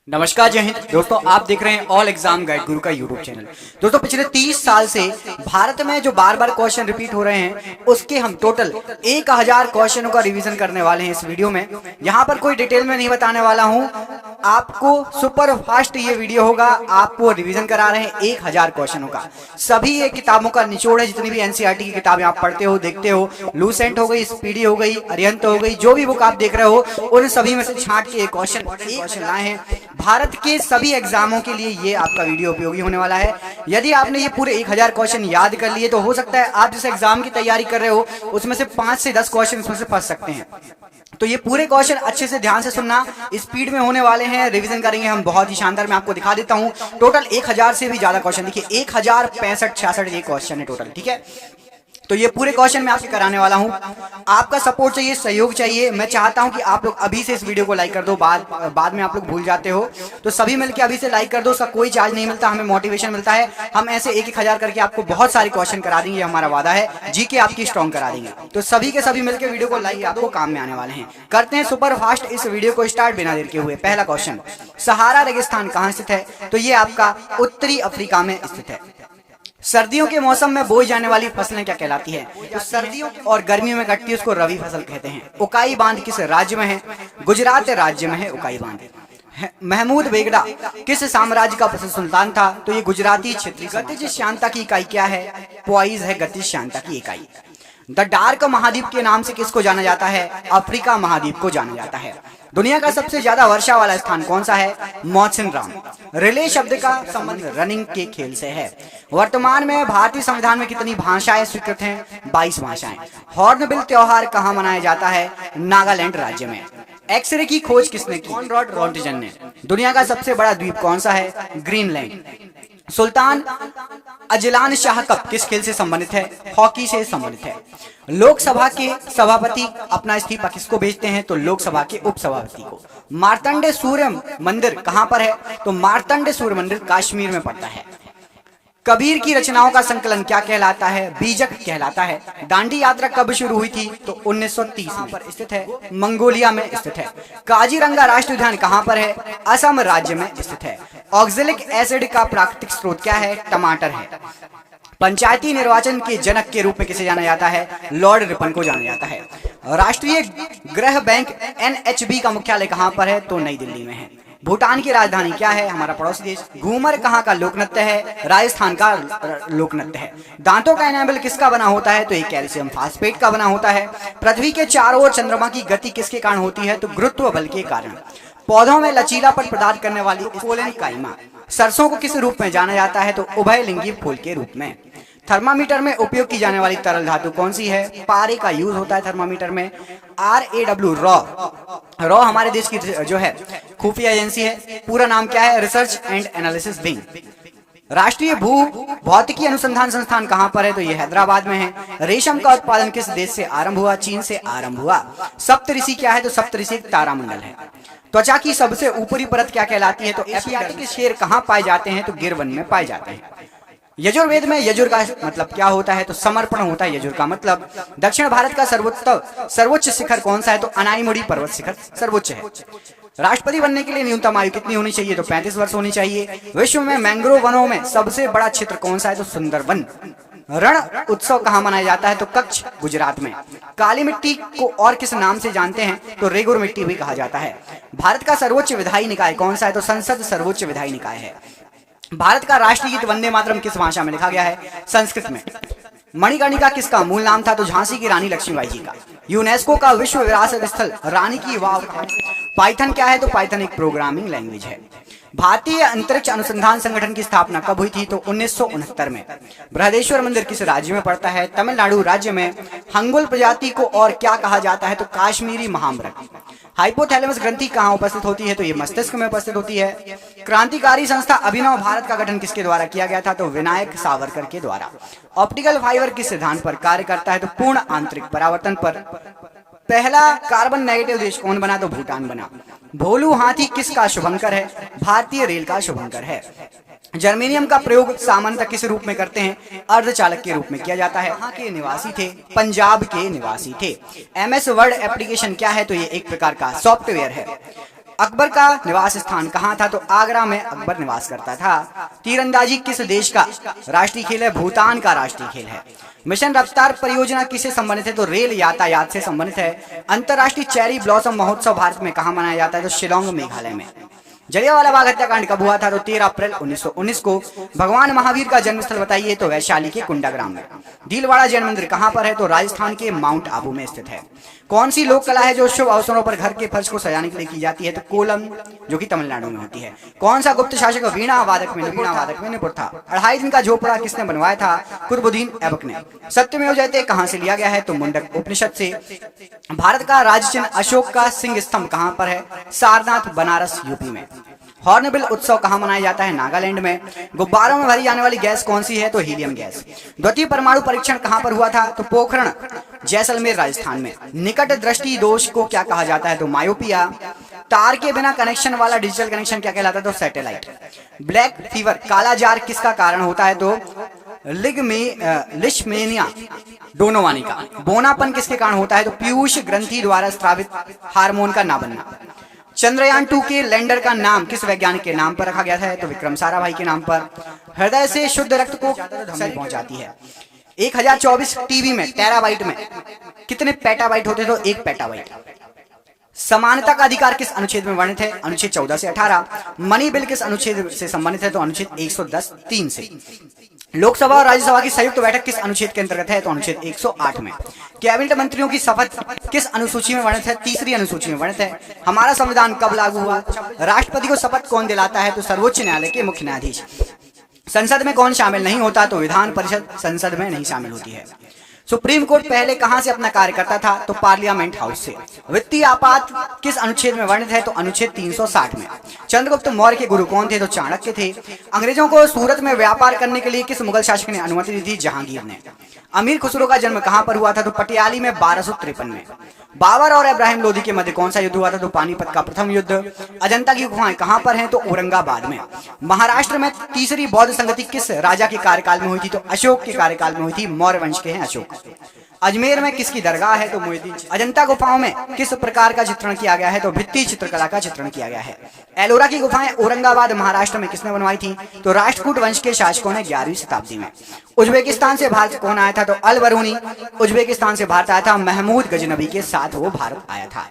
नमस्कार, जय हिंद दोस्तों। आप देख रहे हैं ऑल एग्जाम गाइड गुरु का यूट्यूब चैनल। दोस्तों, पिछले 30 साल से भारत में जो बार बार क्वेश्चन रिपीट हो रहे हैं उसके हम टोटल 1000 क्वेश्चनों का रिवीजन करने वाले हैं इस वीडियो में। यहाँ पर कोई डिटेल में नहीं बताने वाला हूँ, आपको सुपर फास्ट ये वीडियो होगा। आपको रिवीजन करा रहे हैं 1000 क्वेश्चनों का। सभी ये किताबों का निचोड़ है, जितनी भी एनसीईआरटी की किताबें आप पढ़ते हो, देखते हो, लूसेंट हो गई, स्पीडी हो गई, अरिहंत हो गई, जो भी बुक आप देख रहे हो उन सभी में से छांट के क्वेश्चन लाए हैं। भारत के सभी एग्जामों के लिए ये आपका वीडियो उपयोगी होने वाला है। यदि आपने ये पूरे 1000 क्वेश्चन याद कर लिए तो हो सकता है आप जिस एग्जाम की तैयारी कर रहे हो उसमें से 5 से 10 क्वेश्चन इसमें से फंस सकते हैं। तो ये पूरे क्वेश्चन अच्छे से ध्यान से सुनना, स्पीड में होने वाले हैं, रिवीजन करेंगे हम बहुत ही शानदार। मैं आपको दिखा देता हूँ टोटल 1000 से भी ज्यादा क्वेश्चन। देखिए 1065-66 ये क्वेश्चन है टोटल, ठीक है। तो ये पूरे क्वेश्चन मैं आपके कराने वाला हूं। आपका सपोर्ट चाहिए, सहयोग चाहिए। मैं चाहता हूं कि आप लोग अभी से इस वीडियो को लाइक कर दो, बाद में आप लोग भूल जाते हो, तो सभी मिलकर अभी से लाइक कर दो। उसका कोई चार्ज नहीं मिलता, हमें मोटिवेशन मिलता है। हम ऐसे 1000 करके आपको बहुत सारे क्वेश्चन करा देंगे, हमारा वादा है। जीके आपकी स्ट्रॉन्ग करा देंगे। तो सभी के सभी मिलकर वीडियो को लाइक, आपको काम में आने वाले हैं। करते हैं सुपर फास्ट इस वीडियो को स्टार्ट बिना देर के हुए। पहला क्वेश्चन, सहारा रेगिस्तान कहाँ स्थित है? तो ये आपका उत्तरी अफ्रीका में स्थित है। सर्दियों के मौसम में बोई जाने वाली फसलें क्या कहलाती है? तो सर्दियों और गर्मियों में कटती है, उसको रबी फसल कहते हैं। उकाई बांध किस राज्य में है? गुजरात राज्य में है उकाई बांध। महमूद बेगड़ा किस साम्राज्य का सुल्तान था? तो ये गुजराती क्षेत्रीय। गतिज श्यानता की इकाई क्या है? पॉइज है गतिज श्यानता की इकाई। द डार्क महाद्वीप के नाम से किसको जाना जाता है? अफ्रीका महाद्वीप को जाना जाता है। दुनिया का सबसे ज्यादा वर्षा वाला स्थान कौन सा है? मौसिनराम। रिले शब्द का संबंध रनिंग के खेल से है। वर्तमान में भारतीय संविधान में कितनी भाषाएं स्वीकृत हैं? 22 भाषाएं। हॉर्नबिल त्योहार कहाँ मनाया जाता है? नागालैंड राज्य में। एक्सरे की खोज किसने की? कॉनराड रोंटजन ने। दुनिया का सबसे बड़ा द्वीप कौन सा है? Greenland. Sultan Azlan Shah cup किस खेल से संबंधित है? हॉकी से संबंधित है। लोकसभा के सभापति अपना इस्तीफा किसको भेजते हैं? तो लोकसभा के उपसभापति को। मार्तंड सूर्य मंदिर कहां पर है? तो मार्तंड सूर्य मंदिर कश्मीर में पड़ता है। कबीर की रचनाओं का संकलन क्या कहलाता है? बीजक कहलाता है। दांडी यात्रा कब शुरू हुई थी? तो 1930 में। पर स्थित है? मंगोलिया में स्थित है। काजीरंगा राष्ट्रीय उद्यान कहां पर है? असम राज्य में स्थित है। ऑक्जेलिक एसिड का प्राकृतिक स्रोत क्या है? टमाटर है। पंचायती निर्वाचन के जनक के रूप में किसे जाना जाता है? लॉर्ड रिपन को जाना जाता है। राष्ट्रीय गृह बैंक NHB का मुख्यालय कहां पर है? तो नई दिल्ली में है। भूटान की राजधानी क्या है? हमारा पड़ोसी देश। घूमर कहाँ का लोक नृत्य है? राजस्थान का लोक नृत्य है। दांतों का एनामल किसका बना होता है? तो ये कैल्शियम फास्फेट का बना होता है। पृथ्वी के चारों ओर चंद्रमा की गति किसके कारण होती है? तो गुरुत्व बल के कारण। पौधों में लचीलापन प्रदान करने वाली पोलन काइमा। सरसों को किस रूप में जाना जाता है? तो उभयलिंगी फूल के रूप में। थर्मामीटर में उपयोग की जाने वाली तरल धातु कौन सी है? पारे का यूज होता है थर्मामीटर में। RAW रॉ हमारे देश की जो है खुफिया एजेंसी है। पूरा नाम क्या है? Research and analysis wing. राष्ट्रीय भू भौतिकी अनुसंधान संस्थान कहां पर है? तो ये हैदराबाद में है। रेशम का उत्पादन किस देश से आरंभ हुआ? चीन से आरंभ हुआ। सप्तऋषि क्या है? तो सप्तऋषि एक तारामंडल है। त्वचा की सबसे ऊपरी परत क्या कहलाती है? तो एपिडर्मिस के शेर कहां पाए जाते हैं? तो गिर वन में पाए जाते हैं। यजुर्वेद में यजुर का मतलब क्या होता है? तो समर्पण होता है यजुर का मतलब। दक्षिण भारत का सर्वोच्च शिखर कौन सा है? तो अनाईमुड़ी पर्वत शिखर सर्वोच्च है। राष्ट्रपति बनने के लिए न्यूनतम आयु कितनी होनी चाहिए? तो 35 वर्ष होनी चाहिए। विश्व में मैंग्रोव वनों में सबसे बड़ा क्षेत्र कौन सा है? तो सुंदरवन। रण उत्सव कहाँ मनाया जाता है? तो कच्छ गुजरात में। काली मिट्टी को और किस नाम से जानते हैं? तो रेगुर मिट्टी भी कहा जाता है। भारत का सर्वोच्च विधायी निकाय कौन सा है? तो संसद सर्वोच्च विधायी निकाय है। भारत का राष्ट्रीय गीत वंदे मातरम किस भाषा में लिखा गया है? संस्कृत में। मणिकर्णिका किसका मूल नाम था? तो झांसी की रानी लक्ष्मीबाई जी का। यूनेस्को का विश्व विरासत स्थल रानी की वाव। पाइथन क्या है? तो पाइथन एक प्रोग्रामिंग लैंग्वेज है। भारतीय अंतरिक्ष अनुसंधान संगठन की स्थापना कब हुई थी? तो 1969 में। बृहदेश्वर मंदिर किस राज्य में पड़ता है? तमिलनाडु राज्य में। हंगुल प्रजाति को और क्या कहा जाता है? तो काश्मीरी महामृग। हाइपोथैलेमस ग्रंथि कहाँ उपस्थित होती है? तो ये मस्तिष्क में उपस्थित होती है। क्रांतिकारी संस्था अभिनव भारत का गठन किसके द्वारा किया गया था? तो विनायक सावरकर के द्वारा। ऑप्टिकल फाइबर किस सिद्धांत पर कार्य करता है? तो पूर्ण आंतरिक परावर्तन पर। पहला कार्बन नेगेटिव देश कौन बना? तो भूटान बना। भोलू हाथी किसका शुभंकर है? भारतीय रेल का शुभंकर है। जर्मेनियम का प्रयोग सामान्यतः किस रूप में करते हैं? अर्धचालक के रूप में किया जाता है। कहाँ के निवासी थे? पंजाब के निवासी थे। MS वर्ड एप्लीकेशन क्या है? तो ये एक प्रकार का सॉफ्टवेयर है। अकबर का निवास स्थान कहाँ था? तो आगरा में अकबर निवास करता था। तीरंदाजी किस देश का राष्ट्रीय खेल है? भूटान का राष्ट्रीय खेल है। मिशन रफ्तार परियोजना किससे संबंधित है? तो रेल यातायात से संबंधित है। अंतर्राष्ट्रीय चेरी ब्लॉसम महोत्सव भारत में कहाँ मनाया जाता है? तो शिलोंग मेघालय में। जलियांवाला बाग हत्याकांड कब हुआ था? तो 13 अप्रैल 1919 को। भगवान महावीर का जन्मस्थल बताइए? तो वैशाली के कुंडाग्राम में। भीलवाड़ा जैन मंदिर कहाँ पर है? तो राजस्थान के माउंट आबू में स्थित है। कौन सी लोक कला है जो शुभ अवसरों पर घर के फर्श को सजाने के लिए की जाती है? तो कोलम, जो कि तमिलनाडु में होती है। कौन सा गुप्त शासक वीणा वादक में निपुण था? 2.5 दिन का झोपड़ा किसने बनवाया था? कुतुबुद्दीन ऐबक ने। सत्यमेव जयते कहाँ से लिया गया है? तो मुंडक उपनिषद से। भारत का राज्य चिन्ह अशोक का सिंह स्तंभ कहाँ पर है? सारनाथ, बनारस, यूपी में। हॉर्नबिल उत्सव कहाँ मनाया जाता है? नागालैंड में। गुब्बारों में भरी जाने वाली गैस कौन सी है? तो हीलियम गैस। द्वितीय परमाणु परीक्षण कहाँ पर हुआ था? तो पोखरण, जैसलमेर, राजस्थान में। निकट दृष्टि दोष को क्या कहा जाता है? तो मायोपिया। तार के बिना कनेक्शन वाला डिजिटल कनेक्शन क्या कहलाता है? तो सैटेलाइट। ब्लैक फीवर, काला जार किसका कारण होता है? तो लिशमेनिया डोनोवानी का। बोनापन किसके कारण होता है? तो पीयूष ग्रंथि द्वारा स्रावित हार्मोन का ना बनना। चंद्रयान 2 के लैंडर का नाम किस वैज्ञानिक के नाम पर रखा गया है? तो विक्रम साराभाई के नाम पर। हृदय से शुद्ध रक्त को शरीर पहुंचाती है। 1024 टीबी में, टेराबाइट में कितने पेटाबाइट होते? तो 1 पेटाबाइट। समानता का अधिकार किस अनुच्छेद में वर्णित है? अनुच्छेद 14 से 18। मनी बिल किस अनुच्छेद से संबंधित है? तो अनुच्छेद 110(3) से। लोकसभा और राज्यसभा की संयुक्त बैठक किस अनुच्छेद के अंतर्गत है? तो अनुच्छेद 108 में। कैबिनेट मंत्रियों की शपथ किस अनुसूची में वर्णित है? 3री अनुसूची में वर्णित है। हमारा संविधान कब लागू हुआ? राष्ट्रपति को शपथ कौन दिलाता है? तो सर्वोच्च न्यायालय के मुख्य न्यायाधीश। संसद में कौन शामिल नहीं होता? तो विधान परिषद संसद में नहीं शामिल होती है। सुप्रीम कोर्ट पहले कहां से अपना कार्य करता था? तो पार्लियामेंट हाउस से। वित्तीय आपात किस अनुच्छेद में वर्णित है? तो अनुच्छेद 360 में। चंद्रगुप्त मौर्य के गुरु कौन थे? तो चाणक्य थे। अंग्रेजों को सूरत में व्यापार करने के लिए किस मुगल शासक ने अनुमति दी थी? जहांगीर ने। अमीर खुसरो का जन्म कहां पर हुआ था? तो पटियाली में 1253 में। बाबर और इब्राहिम लोदी के मध्य कौन सा युद्ध हुआ था? तो पानीपत का प्रथम युद्ध। अजंता की गुफाएं कहां पर हैं? तो औरंगाबाद में। महाराष्ट्र में तीसरी बौद्ध संगति किस राजा के कार्यकाल में हुई थी? तो अशोक के कार्यकाल में हुई थी। मौर्य वंश के हैं अशोक। अजमेर में किसकी दरगाह है? तो मोइनुद्दीन। अजंता गुफाओं में किस प्रकार का चित्रण किया गया है? तो भित्ति चित्रकला का चित्रण किया गया है। एलोरा की गुफाएं औरंगाबाद, महाराष्ट्र में किसने बनवाई थी? तो राष्ट्रकूट वंश के शासकों ने 11वीं शताब्दी में। उज्बेकिस्तान से भारत कौन आया था? तो अल बरूनी उज्बेकिस्तान से भारत आया था। महमूद गजनबी के साथ वो भारत आया था।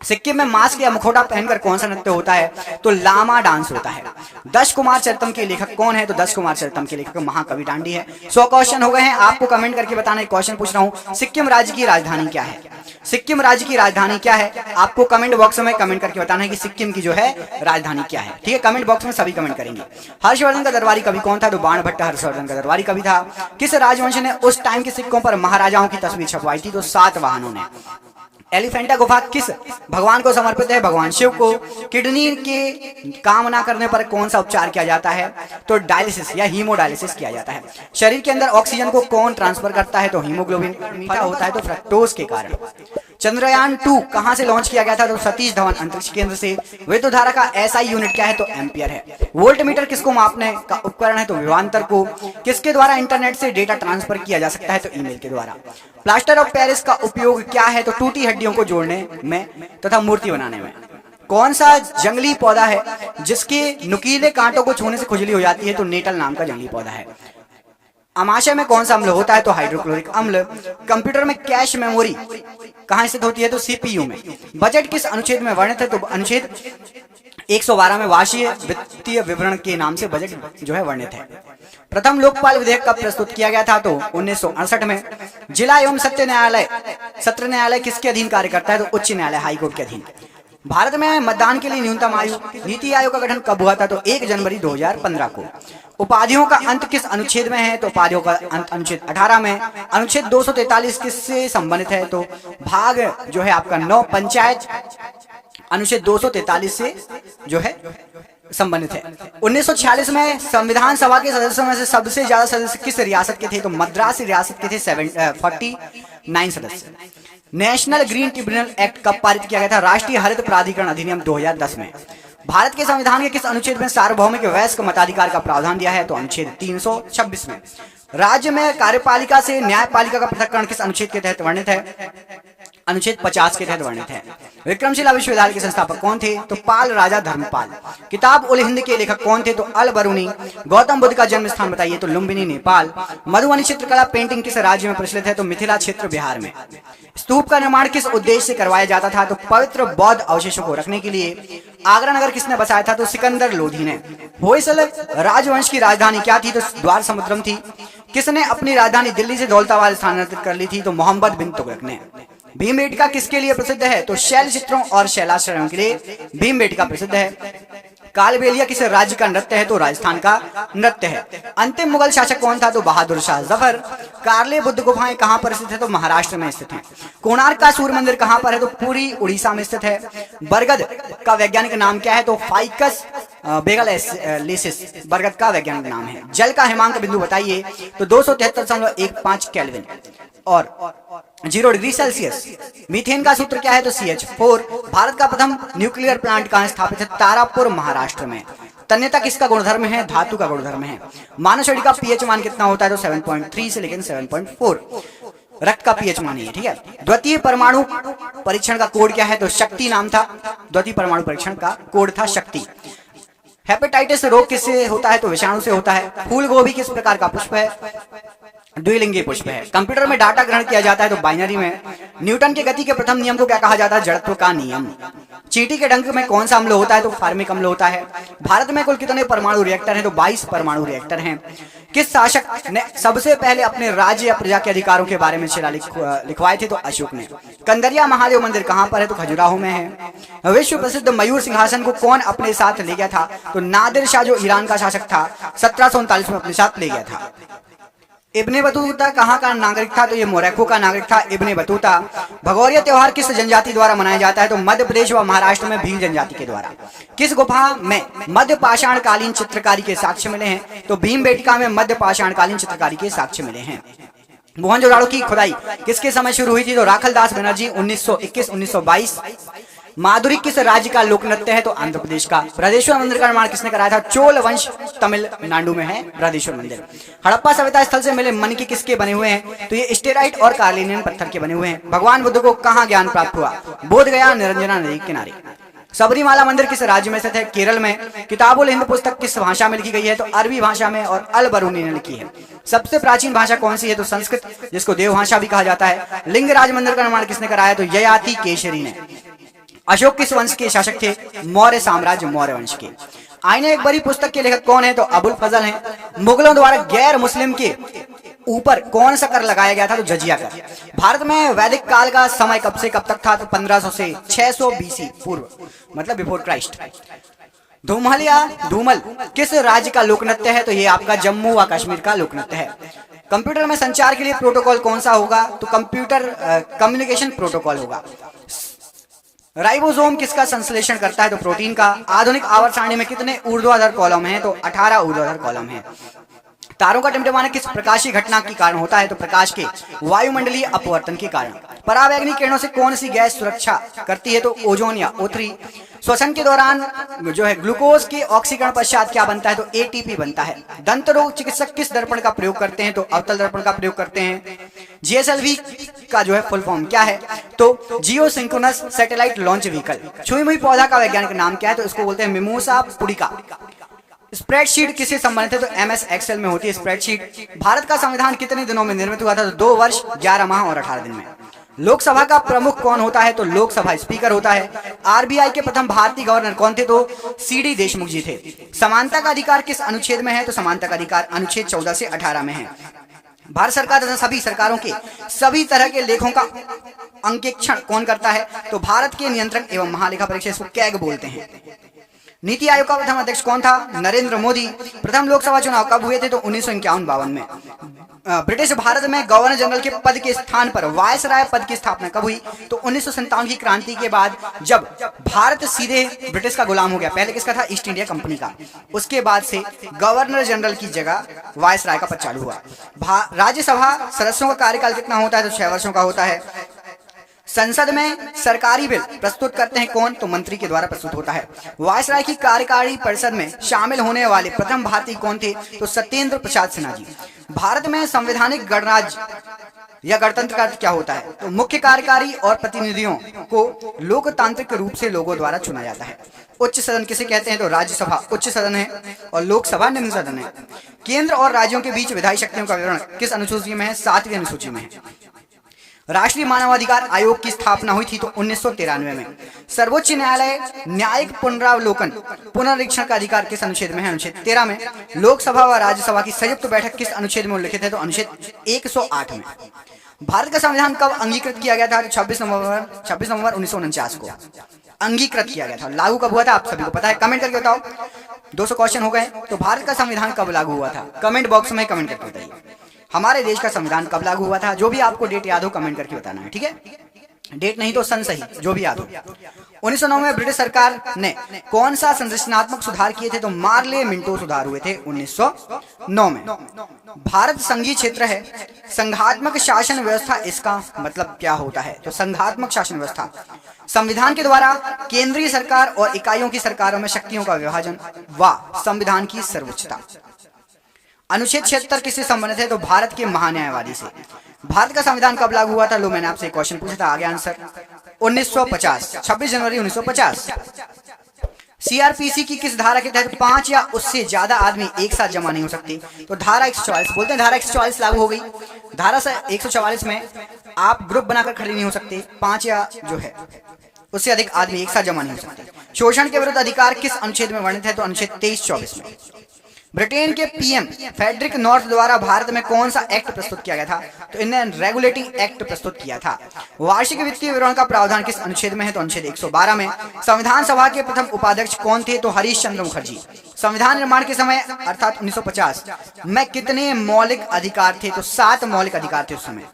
सिक्किम में मास्क या मुखौटा पहनकर कौन सा नृत्य होता है? तो लामा डांस होता है। 10 कुमार चरितम के लेखक कौन है? तो 10 कुमार चरितम के लेखक महाकवि दांडी है। 100 क्वेश्चन हो गए हैं। आपको कमेंट करके बताना है। क्वेश्चन पूछ रहा हूं, सिक्किम राज्य की राजधानी क्या है? सिक्किम राज्य की राजधानी क्या है? आपको कमेंट बॉक्स में कमेंट करके बताना है कि सिक्किम की जो है राजधानी क्या है। ठीक है, कमेंट बॉक्स में सभी कमेंट करेंगे। हर्षवर्धन का दरबारी कवि कौन था? तो बाणभट्ट हर्षवर्धन का दरबारी कवि था। किस राजवंश ने उस टाइम के सिक्कों पर महाराजाओं की तस्वीर छपवाई थी? तो सातवाहनों ने। एलिफेंटा गुफा किस भगवान को समर्पित है? भगवान शिव को। किडनी के काम ना करने पर कौन सा उपचार किया जाता है? तो डायलिसिस या हीमोडायलिसिस किया जाता है। शरीर के अंदर ऑक्सीजन को कौन ट्रांसफर करता है? तो हीमोग्लोबिन। मीठा होता है तो फ्रक्टोज के कारण। चंद्रयान 2 कहां से लॉन्च किया गया था? तो सतीश धवन अंतरिक्ष केंद्र से। विद्युत धारा का एसआई यूनिट क्या है? तो एम्पियर है। वोल्ट मीटर किसको मापने का उपकरण है? तो विभवांतर को। किसके द्वारा इंटरनेट से डेटा ट्रांसफर किया जा सकता है? तो ईमेल के द्वारा। प्लास्टर ऑफ पेरिस का उपयोग क्या है? तो टूटी हड्डियों को जोड़ने में तथा मूर्ति बनाने में। कौन सा जंगली पौधा है जिसके नुकीले कांटों को छूने से खुजली हो जाती है? तो नेटल नाम का जंगली पौधा है। अमाशय में कौन सा अम्ल होता है? तो हाइड्रोक्लोरिक अम्ल। कंप्यूटर में कैश मेमोरी कहां स्थित होती है? तो सीपीयू में। बजट किस अनुच्छेद में वर्णित है? तो अनुच्छेद 112 में। वार्षिक वित्तीय विवरण के नाम से बजट जो है वर्णित है। प्रथम लोकपाल विधेयक कब प्रस्तुत किया गया था? तो 1968 में। जिला एवं सत्र न्यायालय किसके अधीन कार्य करता है? तो उच्च न्यायालय, हाईकोर्ट के अधीन। भारत में मतदान के लिए न्यूनतम आयु, नीति आयोग का गठन कब हुआ था? तो 1 जनवरी 2015 को। उपाधियों का अंत किस अनुच्छेद में है? तो उपाधियों का अंत अनुच्छेद 18 में। अनुच्छेद 243 किससे संबंधित है? तो भाग जो है आपका 9 पंचायत अनुच्छेद 243 से जो है संबंधित है। 1946 में संविधान सभा के सदस्यों में से सबसे ज्यादा सदस्य किस रियासत के थे? तो मद्रास रियासत के थे, 49 सदस्य। नेशनल ग्रीन ट्रिब्यूनल एक्ट कब पारित किया गया था? राष्ट्रीय हरित प्राधिकरण अधिनियम 2010 में। भारत के संविधान के किस अनुच्छेद में सार्वभौमिक वयस्क मताधिकार का प्रावधान दिया है? तो अनुच्छेद 326 में। राज्य में कार्यपालिका से न्यायपालिका का पृथक्करण किस अनुच्छेद के तहत वर्णित है? अनुच्छेद 50 के तहत वर्णित है। विक्रमशिला विश्वविद्यालय के संस्थापक कौन थे? तो पाल राजा धर्मपाल। किताब उल हिंद के लेखक कौन थे? तो अल बरूनी। गौतम बुद्ध का जन्म स्थान बताइए? तो लुम्बिनी नेपाल। मधुबनी चित्रकला पेंटिंग किस राज्य में प्रचलित है? तो मिथिला क्षेत्र बिहार में। स्तूप का निर्माण किस उद्देश्य से करवाया जाता था? तो पवित्र बौद्ध अवशेषों को रखने के लिए। आगरा नगर किसने बसाया था? तो सिकंदर लोधी ने। होयसल राजवंश की राजधानी क्या थी? तो द्वार समुद्रम थी। किसने अपनी राजधानी दिल्ली से दौलताबाद स्थानांतरित कर ली थी? तो मोहम्मद बिन तुगलक ने। भीमबेटका किसके लिए प्रसिद्ध है? तो शैल चित्रों और शैलाश्रयों के लिए भीमबेटका प्रसिद्ध है। कालबेलिया किस राज्य का नृत्य है? तो राजस्थान का नृत्य है। अंतिम मुगल शासक कौन था? तो बहादुर शाह जफर। कार्ले बुद्ध गुफाएं कहां पर स्थित है? तो महाराष्ट्र में स्थित है। कोणार्क का सूर्य मंदिर कहां पर है? तो पूरी उड़ीसा में स्थित है। बरगद का वैज्ञानिक नाम क्या है? तो फाइकस बेगलेसिस बरगद का वैज्ञानिक नाम है। जल का हिमांक बिंदु बताइए? तो 273.15 केल्विन और 0 डिग्री सेल्सियस। मीथेन का सूत्र क्या है? तो CH4। भारत का प्रथम न्यूक्लियर प्लांट कहां स्थापित है? तारापुर महाराष्ट्र में। तन्यता किसका गुणधर्म है? धातु का गुणधर्म है। मानव शरीर का पीएच मान कितना होता है? तो 7.3 से लेकर 7.4 रक्त का पीएच मान है, ठीक है। द्वितीय परमाणु परीक्षण का कोड क्या है? तो शक्ति नाम था। द्वितीय परमाणु परीक्षण का कोड था शक्ति। हेपेटाइटिस रोग किससे होता है? तो विषाणु से होता है। फूल गोभी किस प्रकार का पुष्प है? द्विलिंगी पुष्प है। कंप्यूटर में डाटा ग्रहण किया जाता है तो बाइनरी में। न्यूटन के गति के प्रथम नियम को क्या कहा जाता है? जड़त्व का नियम। चींटी के डंक में कौन सा अम्ल होता है? तो फार्मिक अम्ल होता है। भारत में कुल कितने परमाणु रिएक्टर हैं? तो 22 परमाणु रिएक्टर हैं। किस शासक ने सबसे पहले अपने राज्य या प्रजा के अधिकारों के बारे में शिलालेख लिखवाए थे? तो अशोक ने। कंदरिया महादेव मंदिर कहां पर है? तो खजुराहो में है। विश्व प्रसिद्ध मयूर सिंहासन को कौन अपने साथ ले गया था? तो नादिर शाह, जो ईरान का शासक था, 1739 में अपने साथ ले गया था। इब्ने बतूता कहाँ का नागरिक था? तो ये मोरक्को का नागरिक था इब्ने बतूता। भगौरिया त्योहार किस जनजाति द्वारा मनाया जाता है? तो मध्य प्रदेश व महाराष्ट्र में भील जनजाति के द्वारा। किस गुफा में मध्य पाषाण कालीन चित्रकारी के साक्ष्य मिले हैं? तो भीमबेटका में मध्य पाषाण कालीन चित्रकारी के साक्ष्य मिले हैं। मोहनजोदाड़ो की खुदाई किसके समय शुरू हुई थी? तो राखलदास बनर्जी 1921-1922। माधुरी किस राज्य का लोक नृत्य है? तो आंध्र प्रदेश का। बृहदेश्वर मंदिर का निर्माण किसने कराया था? चोल वंश, तमिलनाडु में है बृहदेश्वर मंदिर। हड़प्पा सभ्यता स्थल से मिले मणके किसके बने हुए हैं? तो ये स्टेराइट और कार्लिनियन पत्थर के बने हुए हैं। भगवान बुद्ध को कहाँ ज्ञान प्राप्त हुआ? बोध गया, निरंजना नदी के किनारे। सबरीमाला मंदिर किस राज्य में स्थित है? केरल में। किताब उल हिंद पुस्तक किस भाषा में लिखी गई है? तो अरबी भाषा में और अल बरूनी ने लिखी है। सबसे प्राचीन भाषा कौन सी है? तो संस्कृत, जिसको देवभाषा भी कहा जाता है। लिंगराज मंदिर का निर्माण किसने कराया? तो ययाति केशरी ने। अशोक किस वंश के शासक थे? मौर्य साम्राज्य, मौर्य वंश के। आईने अकबरी पुस्तक के लेखक कौन है? तो अबुल फजल हैं। मुगलों द्वारा गैर मुस्लिम के ऊपर कौन सा कर लगाया गया था? तो जजिया कर। भारत में वैदिक काल का समय कब से कब तक था? तो 1500 से 600 BC पूर्व, मतलब बिफोर क्राइस्ट। धूमल या धूमल किस राज्य का लोक नृत्य है? तो ये आपका जम्मू व कश्मीर का लोक नृत्य है। कंप्यूटर में संचार के लिए प्रोटोकॉल कौन सा होगा? तो कंप्यूटर कम्युनिकेशन प्रोटोकॉल होगा। राइबोसोम किसका संश्लेषण करता है? तो प्रोटीन का। आधुनिक आवर्त सारणी में कितने ऊर्ध्वाधर कॉलम हैं? तो 18 ऊर्ध्वाधर कॉलम हैं। तारों का टिमटिमाना किस प्रकाशीय घटना के कारण होता है? तो प्रकाश के वायुमंडलीय अपवर्तन के कारण। परावैंगनी किरणों से कौन सी गैस सुरक्षा करती है? तो ओजोन या O3। श्वसन के दौरान जो है ग्लूकोज के ऑक्सीकरण पश्चात क्या बनता है? तो ATP बनता है। दंत रोग चिकित्सक किस दर्पण का प्रयोग करते हैं? तो अवतल दर्पण का प्रयोग करते हैं। GSLV का जो है फुल फॉर्म क्या है? तो जियो सिंक्रोनस सैटेलाइट लॉन्च व्हीकल। छुई मुई पौधा का वैज्ञानिक नाम क्या है? तो इसको बोलते हैं मिमोसा पुडिका। स्प्रेडशीट किससे संबंधित है? तो MS Excel में होती है स्प्रेडशीट। भारत का संविधान कितने दिनों में निर्मित हुआ था? तो 2 वर्ष 11 माह और 18 दिन में। लोकसभा का प्रमुख कौन होता है? तो लोकसभा स्पीकर होता है। RBI के प्रथम भारतीय गवर्नर कौन थे? तो CD देशमुख जी थे। समानता का अधिकार किस अनुच्छेद में है? तो समानता का अधिकार अनुच्छेद 14 से 18 में है। भारत सरकार तथा सभी सरकारों के सभी तरह के लेखों का अंकेक्षण कौन करता है? तो भारत के नियंत्रक एवं महालेखा परीक्षक, इसको कैग बोलते हैं। नीति आयोग का प्रथम अध्यक्ष कौन था? नरेंद्र मोदी। प्रथम लोकसभा चुनाव कब हुए थे? तो 1951-52 में। ब्रिटिश भारत में गवर्नर जनरल के पद के स्थान पर वायसराय पद की स्थापना कब हुई? तो 1957 की क्रांति के बाद, जब भारत सीधे ब्रिटिश का गुलाम हो गया। पहले किसका था? ईस्ट इंडिया कंपनी का। उसके बाद से गवर्नर जनरल की जगह वायसराय का पद चालू हुआ। राज्यसभा सदस्यों का कार्यकाल कितना होता है? तो 6 वर्षों का होता है। संसद में सरकारी बिल प्रस्तुत करते हैं कौन? तो मंत्री के द्वारा प्रस्तुत होता है। वायसराय की कार्यकारी परिषद में शामिल होने वाले प्रथम भारतीय कौन थे? तो सत्येंद्र प्रसाद सिन्हा जी। भारत में संवैधानिक गणराज्य या गणतंत्र का अर्थ क्या होता है? तो मुख्य कार्यकारी और प्रतिनिधियों को लोकतांत्रिक रूप से लोगों द्वारा चुना जाता है। उच्च सदन किसे कहते हैं? तो राज्यसभा उच्च सदन है और लोकसभा निम्न सदन है। केंद्र और राज्यों के बीच विधायी शक्तियों का विवरण किस अनुसूची में है? 7वीं अनुसूची में है। राष्ट्रीय मानवाधिकार आयोग की स्थापना हुई थी तो 1993 में। सर्वोच्च न्यायालय न्यायिक पुनरावलोकन पुनरीक्षण का अधिकार किस अनुच्छेद में है? अनुच्छेद 13 में। लोकसभा व राज्यसभा की संयुक्त बैठक किस अनुच्छेद में उल्लिखित है? तो अनुच्छेद 108 में। भारत का संविधान कब अंगीकृत किया गया था? 26 नवंबर 1949 को अंगीकृत किया गया था। लागू कब हुआ था? आप सभी को पता है, कमेंट करके बताओ। 200 क्वेश्चन हो गए। तो भारत का संविधान कब लागू हुआ था? कमेंट बॉक्स में कमेंट करके बताइए। हमारे देश का संविधान कब लागू हुआ था? जो भी आपको डेट याद हो कमेंट करके बताना है, ठीक है? डेट नहीं तो सन सही, जो भी याद हो। 1909 में ब्रिटिश सरकार ने कौन सा संरचनात्मक सुधार किए थे? तो मार्ले मिंटो सुधार हुए थे 1909 में। भारत संघीय क्षेत्र है। संघात्मक शासन व्यवस्था इसका मतलब क्या होता है? तो संघात्मक शासन व्यवस्था संविधान के द्वारा केंद्रीय सरकार और इकाइयों की सरकारों में शक्तियों का विभाजन व संविधान की सर्वोच्चता। अनुच्छेद 76 किससे संबंधित है? तो भारत के महान्यायवादी से। भारत का संविधान कब लागू हुआ था? लो, मैंने आपसे क्वेश्चन पूछा था, आगे आंसर 1950, 26 जनवरी 1950। सीआरपीसी की किस धारा के तहत 5 या उससे ज्यादा आदमी एक साथ जमा नहीं हो सकते? तो धारा 144 बोलते हैं, धारा 144 लागू हो गई। धारा 144 में आप ग्रुप बनाकर खड़े नहीं हो सकते, 5 या जो है उससे अधिक आदमी एक साथ जमा नहीं हो सकते। शोषण के विरुद्ध अधिकार किस अनुच्छेद में वर्णित है? तो अनुच्छेद 23-24 में। ब्रिटेन के पीएम फेडरिक नॉर्थ द्वारा भारत में कौन सा एक्ट प्रस्तुत किया गया था? तो इन्हें रेगुलेटिंग एक्ट प्रस्तुत किया था। वार्षिक वित्तीय विवरण का प्रावधान किस अनुच्छेद में है? तो अनुच्छेद 112 में। संविधान सभा के प्रथम उपाध्यक्ष कौन थे? तो हरीश चंद्र मुखर्जी। संविधान निर्माण के समय अर्थात 1950 में कितने मौलिक अधिकार थे? तो 7 मौलिक अधिकार थे उस समय।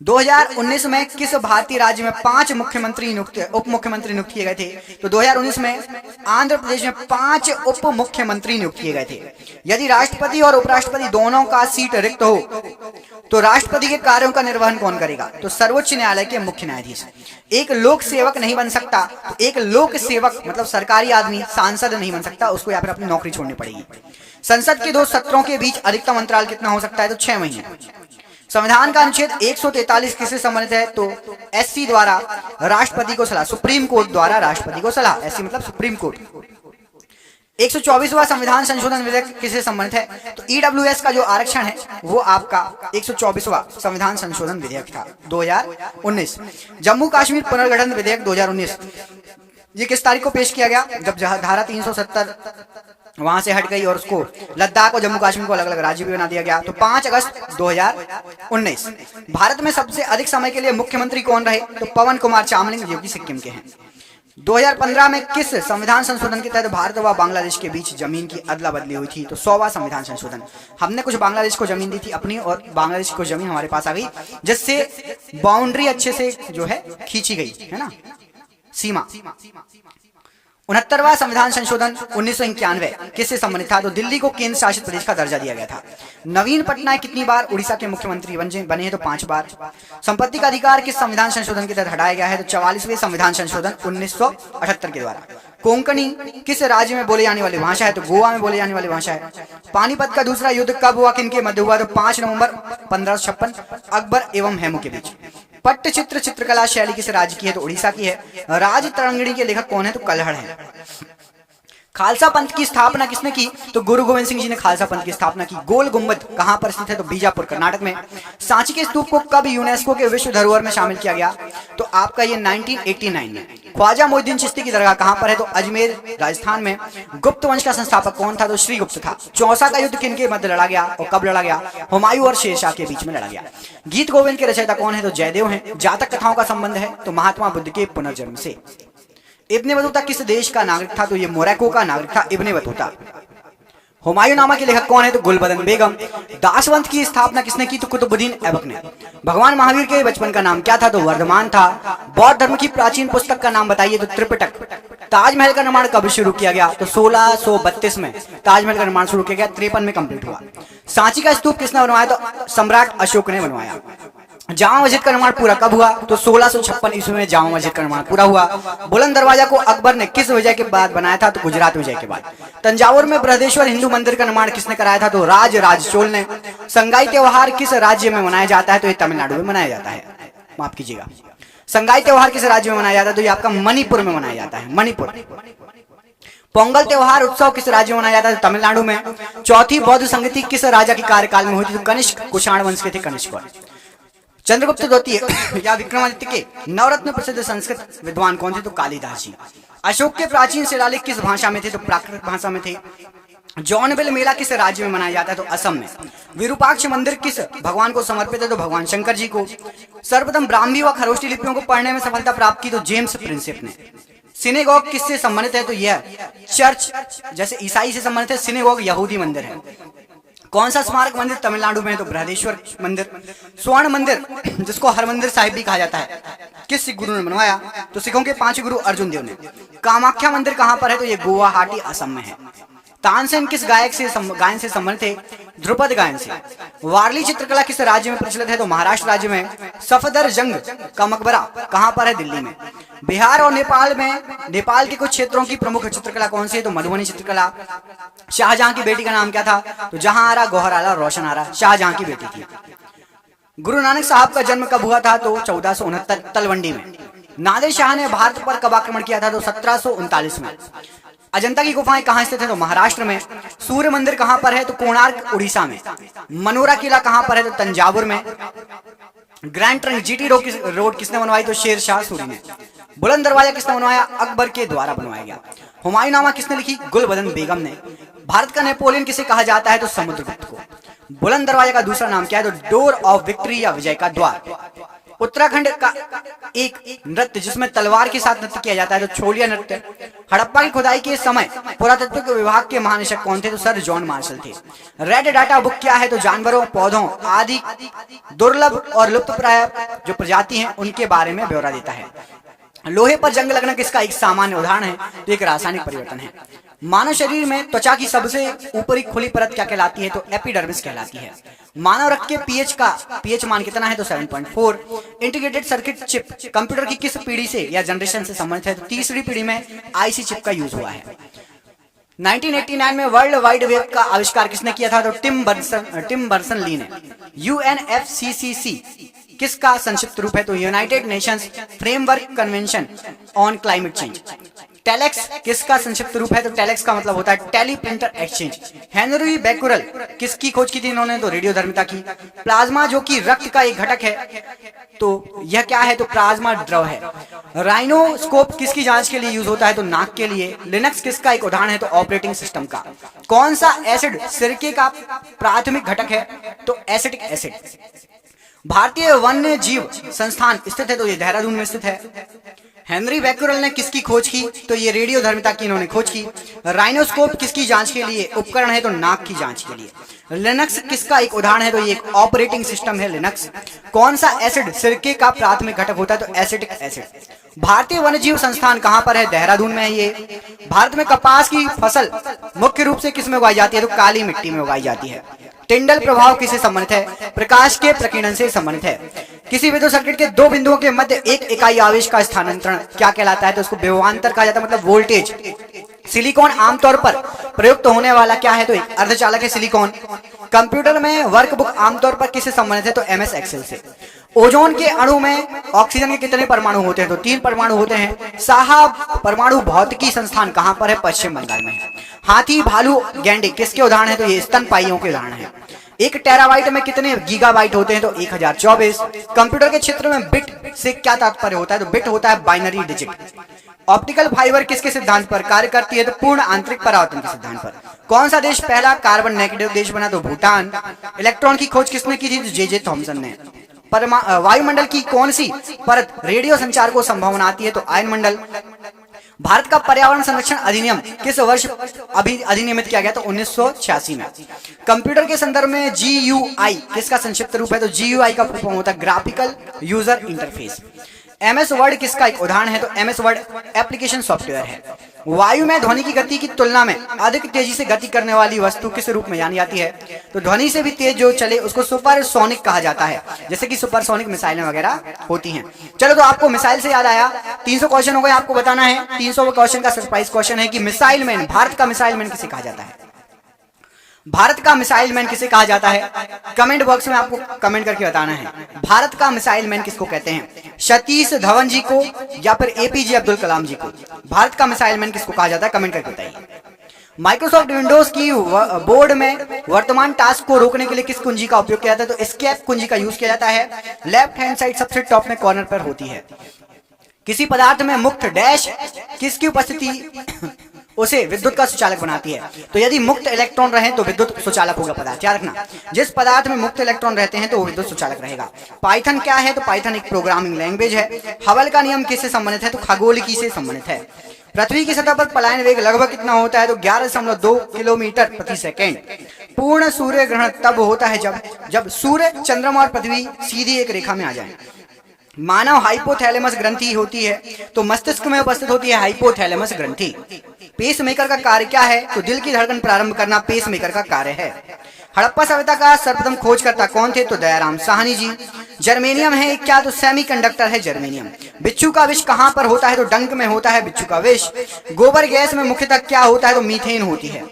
2019 में किस भारतीय राज्य में 5 मुख्यमंत्री उप मुख्यमंत्री नियुक्त किए गए थे? तो 2019 में आंध्र प्रदेश में 5 उप मुख्यमंत्री नियुक्त किए गए थे। यदि राष्ट्रपति और उपराष्ट्रपति दोनों का सीट रिक्त हो तो राष्ट्रपति के कार्यों का निर्वहन कौन करेगा? तो सर्वोच्च न्यायालय के मुख्य न्यायाधीश। एक लोक सेवक नहीं बन सकता, तो एक लोक सेवक मतलब सरकारी आदमी सांसद नहीं बन सकता, उसको या फिर अपनी नौकरी छोड़नी पड़ेगी। संसद के 2 सत्रों के बीच अधिकतम अंतराल कितना हो सकता है? तो 6 महीने। संविधान का अनुच्छेद 143 किससे संबंधित है? तो एससी द्वारा राष्ट्रपति को सलाह, सुप्रीम कोर्ट द्वारा राष्ट्रपति को सलाह, एससी मतलब सुप्रीम कोर्ट। 124वां संविधान संशोधन विधेयक किससे संबंधित है? तो ईडब्ल्यूएस का जो आरक्षण है वो आपका 124वां संविधान संशोधन विधेयक था 2019। जम्मू कश्मीर पुनर्गठन विधेयक 2019 ये किस तारीख को पेश किया गया? जब धारा 370 वहां से हट गई और उसको लद्दाख और जम्मू कश्मीर को अलग अलग राज्य भी बना दिया गया, तो 5 अगस्त 2019। भारत में सबसे अधिक समय के लिए मुख्यमंत्री कौन रहे? तो पवन कुमार चामलिंग, जो कि सिक्किम के हैं। 2015 में किस संविधान संशोधन के तहत भारत व बांग्लादेश के बीच जमीन की अदला बदली हुई थी? तो 100वां संविधान संशोधन। हमने कुछ बांग्लादेश को जमीन दी थी अपनी और बांग्लादेश को जमीन हमारे पास आ गई, जिससे बाउंड्री अच्छे से जो है खींची गई है ना, सीमा। 69वां संविधान संशोधन 1991 किससे संबंधित था? तो दिल्ली को केंद्र शासित प्रदेश का दर्जा दिया गया था। नवीन पटनायक कितनी बार उड़ीसा के मुख्यमंत्री बने हैं? तो 5 बार। संपत्ति का अधिकार किस संविधान संशोधन के तहत हटाया गया है? तो 44वें संविधान संशोधन 1978 के द्वारा। कोंकणी किस राज्य में बोले जाने वाली भाषा है? तो गोवा में बोले जाने वाली भाषा है। पानीपत का दूसरा युद्ध कब हुआ, किनके मध्य हुआ? तो 5 नवंबर 1556 अकबर एवं हेमू के बीच। पट्टचित्र चित्रकला शैली किस राज्य की है? तो उड़ीसा की है। राज तरंगिणी के लेखक कौन है? तो कल्हड़ है। खालसा पंथ की स्थापना किसने की? तो गुरु गोविंद सिंह जी ने खालसा पंथ की स्थापना की। गोल गुंबद कहां पर स्थित है? तो बीजापुर कर्नाटक में। सांची के स्तूप को कब यूनेस्को के विश्व धरोहर में शामिल किया गया? तो आपका ये 1989 में। ख्वाजा मोइनुद्दीन चिश्ती की दरगाह कहां पर है? तो अजमेर राजस्थान में। गुप्त वंश का संस्थापक कौन था? तो श्रीगुप्त था। चौसा का युद्ध किनके मध्य लड़ा गया और कब लड़ा गया? हुमायूं और शेरशाह के बीच में लड़ा गया। गीत गोविंद के रचयिता कौन है? तो जयदेव हैं। जातक कथाओं का संबंध है तो महात्मा बुद्ध के पुनर्जन्म से। इब्ने बतूता किस देश का नागरिक था? तो ये मोरक्को का नागरिक था इब्ने बतूता। हुमायूं नामा के लेखक कौन है? तो गुलबदन बेगम। दासवंत की स्थापना किसने की? तो कुतुबुद्दीन ऐबक ने। भगवान महावीर के बचपन का नाम क्या था? तो वर्धमान था। बौद्ध धर्म की प्राचीन पुस्तक का नाम बताइए? तो त्रिपिटक। ताजमहल का निर्माण कब शुरू किया गया? तो 1632 में ताजमहल का निर्माण शुरू किया गया, 53 में कंप्लीट हुआ। सांची का स्तूप किसने बनवाया? तो सम्राट अशोक ने बनवाया। जामा मस्जिद का निर्माण पूरा कब हुआ? तो 1656 ईस्वी में जामा मस्जिद का निर्माण पूरा हुआ। बुलंद दरवाजा को अकबर ने किस विजय के बाद बनाया था? तो गुजरात विजय के बाद। तंजावुर में बृहदेश्वर हिंदू मंदिर का निर्माण किसने कराया था? तो राज चोल ने। संगाई त्योहार किस राज्य में मनाया जाता है? तो ये तमिलनाडु में मनाया जाता है, माफ कीजिएगा। संगाई त्योहार किस राज्य में मनाया जाता है? तो ये आपका मणिपुर में मनाया जाता है, मणिपुर। पोंगल त्योहार उत्सव किस राज्य में मनाया जाता है? तो तमिलनाडु में। चौथी बौद्ध संगति किस राजा के कार्यकाल में हुई थी? तो कनिष्क कुषाण वंश के थे कनिष्क। चंद्रगुप्त द्वितीय या विक्रमादित्य के नवरत्न प्रसिद्ध संस्कृत विद्वान कौन थे? तो कालिदास जी। अशोक के प्राचीन शिलालेख किस भाषा में थे? तो प्राकृत भाषा में थे। जॉनबिल मेला किस राज्य में मनाया जाता है? तो असम में। विरूपाक्ष मंदिर किस भगवान को समर्पित है? तो भगवान शंकर जी को। सर्वप्रथम ब्राह्मी व खरोष्टी लिपियों को पढ़ने में सफलता प्राप्त की तो जेम्स प्रिंसेप ने। सिनेगॉग किससे संबंधित है? तो यह चर्च, जैसे ईसाई से संबंधित है, सिनेगॉग यहूदी मंदिर है। कौन सा स्मारक मंदिर तमिलनाडु में है? तो बृहदेश्वर मंदिर। स्वर्ण मंदिर जिसको हरमंदिर साहिब भी कहा जाता है, किस सिख गुरु ने बनवाया? तो सिखों के 5 गुरु अर्जुन देव ने। कामाख्या मंदिर कहां पर है? तो ये गुवाहाटी असम में है। तानसेन किस गायन से संबंधित है? ध्रुपद गायन से। वारली चित्रकला किस राज्य में प्रचलित है? तो महाराष्ट्र राज्य में। सफदरजंग का मकबरा कहां पर है? दिल्ली में। बिहार और नेपाल के कुछ क्षेत्रों की प्रमुख चित्रकला कौन सी है? तो मधुबनी चित्रकला। शाहजहां की बेटी का नाम क्या था? तो जहांआरा गोहराला रोशनारा शाहजहां की बेटी थी। गुरु नानक साहब का जन्म कब हुआ था? तो 1469 तलवंडी में। नादिर शाह ने भारत पर कब आक्रमण किया था? तो 1739 में। अजंता की गुफाएं कहां स्थित है? तो महाराष्ट्र में। सूर्य मंदिर कहां पर है? तो कोणार्क उड़ीसा में। मनोरा किला कहां पर है? तो तंजावुर में। ग्रैंड ट्रंक जीटी रोड किसने बनवाई? तो शेर शाह सूरी ने। बुलंद दरवाजा किसने बनवाया? अकबर के द्वारा बनवाया गया। हुमायूंनामा किसने लिखी? गुलबदन बेगम ने। भारत का नेपोलियन किसे कहा जाता है? तो समुद्रगुप्त को। बुलंद दरवाजा का दूसरा नाम क्या है? तो डोर ऑफ विक्ट्री या विजय का द्वार। उत्तराखंड का एक नृत्य जिसमें तलवार के साथ नृत्य किया जाता है तो छोलिया नृत्य। हड़प्पा की खुदाई के समय पुरातत्व विभाग के महानिदेशक कौन थे? तो सर जॉन मार्शल थे। रेड डाटा बुक क्या है? तो जानवरों, पौधों आदि दुर्लभ और लुप्तप्राय जो प्रजाति हैं उनके बारे में ब्यौरा देता है। लोहे पर जंग लगना किसका एक सामान्य उदाहरण है? तो एक रासायनिक परिवर्तन है। मानव शरीर में त्वचा की सबसे ऊपरी खुली परत क्या कहलाती है? तो एपिडर्मिस कहलाती है। मानव रक्त के पीएच मान कितना है? तो 7.4। इंटीग्रेटेड सर्किट चिप कंप्यूटर की किस पीढ़ी से या जनरेशन से संबंधित है? तो तीसरी पीढ़ी में आईसी चिप का यूज हुआ है। 1989 में वर्ल्ड वाइड वेब का आविष्कार किसने किया था? तो टिम बर्नर्स ली ने। यूएनएफसीसीसी किसका संक्षिप्त रूप है? तो United Nations framework convention on climate change. Telex किसका संक्षिप्त रूप है? तो टेलेक्स का मतलब होता है tele printer exchange. Henry Becquerel किसकी खोज की थी इन्होंने? तो रेडियोधर्मिता की। प्लाज्मा जो कि रक्त का एक घटक है तो यह क्या है? तो प्लाज्मा द्रव है। राइनोस्कोप किसकी जांच के लिए यूज होता है? तो नाक के लिए। लिनक्स किसका एक उदाहरण है? तो ऑपरेटिंग सिस्टम का। कौन सा एसिड सिरके का प्राथमिक घटक है? तो एसिटिक एसिड। भारतीय वन्य जीव संस्थान स्थित है तो ये देहरादून में स्थित है। हेनरी बैकुरल ने किसकी खोज की? तो ये रेडियोधर्मिता की इन्होंने खोज की। राइनोस्कोप किसकी जांच के लिए उपकरण है? तो नाक की जांच के लिए। लिनक्स किसका एक उदाहरण है? तो ये एक ऑपरेटिंग सिस्टम है लिनक्स। कौन सा एसिड सिरके का प्राथमिक घटक होता है? तो एसिटिक एसिड। भारतीय वन्यजीव संस्थान कहां पर है? देहरादून में है ये। भारत में कपास की फसल मुख्य रूप से किसमें उगाई जाती है? तो काली मिट्टी में उगाई जाती है। टिंडल प्रभाव किससे संबंधित है? प्रकाश के प्रकीर्णन से संबंधित है। किसी विद्युत सर्किट के दो बिंदुओं के मध्य एक इकाई आवेश का स्थानांतरण क्या कहलाता है? तो उसको विभवांतर कहा जाता है, मतलब वोल्टेज। सिलिकॉन आमतौर पर प्रयुक्त होने वाला क्या है? तो एक अर्धचालक है सिलिकॉन। कंप्यूटर में वर्कबुक आमतौर पर किससे संबंधित है? तो एमएस एक्सेल से। ओजोन के अणु में ऑक्सीजन के कितने परमाणु होते हैं? तो 3 परमाणु होते हैं। साहा परमाणु भौतिकी संस्थान कहां पर है? पश्चिम बंगाल में है। हाथी, भालू, गैंडे किसके उदाहरण है? तो ये स्तनपायियों के उदाहरण है। 1 टेराबाइट में कितने गीगाबाइट होते हैं? तो 1024। कंप्यूटर के क्षेत्र में बिट से क्या तात्पर्य होता है? तो बिट होता है बाइनरी डिजिट। ऑप्टिकल फाइबर किसके सिद्धांत पर कार्य करती है? तो पूर्ण आंतरिक परावर्तन के सिद्धांत पर। कौन सा देश पहला कार्बन नेगेटिव देश बना? तो भूटान। इलेक्ट्रॉन की खोज किसने की थी? तो जे थॉमसन ने। वायुमंडल की कौन सी परत रेडियो संचार को संभव बनाती है? तो आयनमंडल। भारत का पर्यावरण संरक्षण अधिनियम किस वर्ष अधिनियमित किया गया? तो 1986 में। कंप्यूटर के संदर्भ में GUI किसका संक्षिप्त रूप है? तो GUI का फुल फॉर्म होता है graphical user interface. MS word किसका एक उदाहरण है? तो MS वर्ड एप्लीकेशन सॉफ्टवेयर है। वायु में ध्वनि की गति की तुलना में अधिक तेजी से गति करने वाली वस्तु किस रूप में जानी जाती है? तो ध्वनि से भी तेज जो चले उसको सुपरसोनिक कहा जाता है, जैसे कि सुपरसोनिक मिसाइलें वगैरह होती हैं। चलो, तो आपको मिसाइल से याद आया, 300 क्वेश्चन हो गए, आपको बताना है 300 क्वेश्चन का सरप्राइज क्वेश्चन है कि मिसाइल मैन, भारत का मिसाइल मैन किसे कहा जाता है? भारत का मिसाइल मैन किसे कहा जाता है? कमेंट बॉक्स में आपको कमेंट करके बताना है। भारत का मिसाइल मैन किसको कहते हैं? सतीश धवन जी को या फिर एपीजे अब्दुल कलाम जी को? भारत का मिसाइल मैन किसको कहा जाता है? कमेंट करके बताइए। माइक्रोसॉफ्ट विंडोज की बोर्ड में वर्तमान टास्क को रोकने के लिए किस कुंजी का उपयोग किया जाता है? तो एस्केप कुंजी का यूज किया जाता है। लेफ्ट हैंड साइड सबसे टॉप में कॉर्नर पर होती है। किसी पदार्थ में मुक्त डैश किसकी उपस्थिति उसे विद्युत का सुचालक बनाती है? तो यदि मुक्त इलेक्ट्रॉन रहे तो विद्युत सुचालक होगा पदार्थ। याद रखना, जिस पदार्थ में मुक्त इलेक्ट्रॉन रहते हैं तो वो विद्युत सुचालक रहेगा। पाइथन क्या है? तो पाइथन एक प्रोग्रामिंग लैंग्वेज है। हबल का नियम किससे संबंधित है? तो खगोलिकी से संबंधित है। पृथ्वी की सतह पर पलायन वेग लगभग कितना होता है? तो 11.2 किलोमीटर प्रति सेकेंड। पूर्ण सूर्य ग्रहण तब होता है जब सूर्य, चंद्रमा और पृथ्वी सीधी एक रेखा में आ जाए। मानव हाइपोथैलेमस ग्रंथि होती है तो मस्तिष्क में उपस्थित होती है हाइपोथैलेमस ग्रंथि। पेसमेकर का कार्य क्या है? तो दिल की धड़कन प्रारंभ करना पेसमेकर का कार्य है। हड़प्पा सभ्यता का सर्वप्रथम खोजकर्ता कौन थे? तो दयाराम साहनी जी। जर्मेनियम है क्या? तो सेमीकंडक्टर है जर्मेनियम। बिच्छू का विष कहां पर होता है? तो डंक में होता है बिच्छू का विष। गोबर गैस में मुख्यतः क्या होता है? तो मीथेन होती है।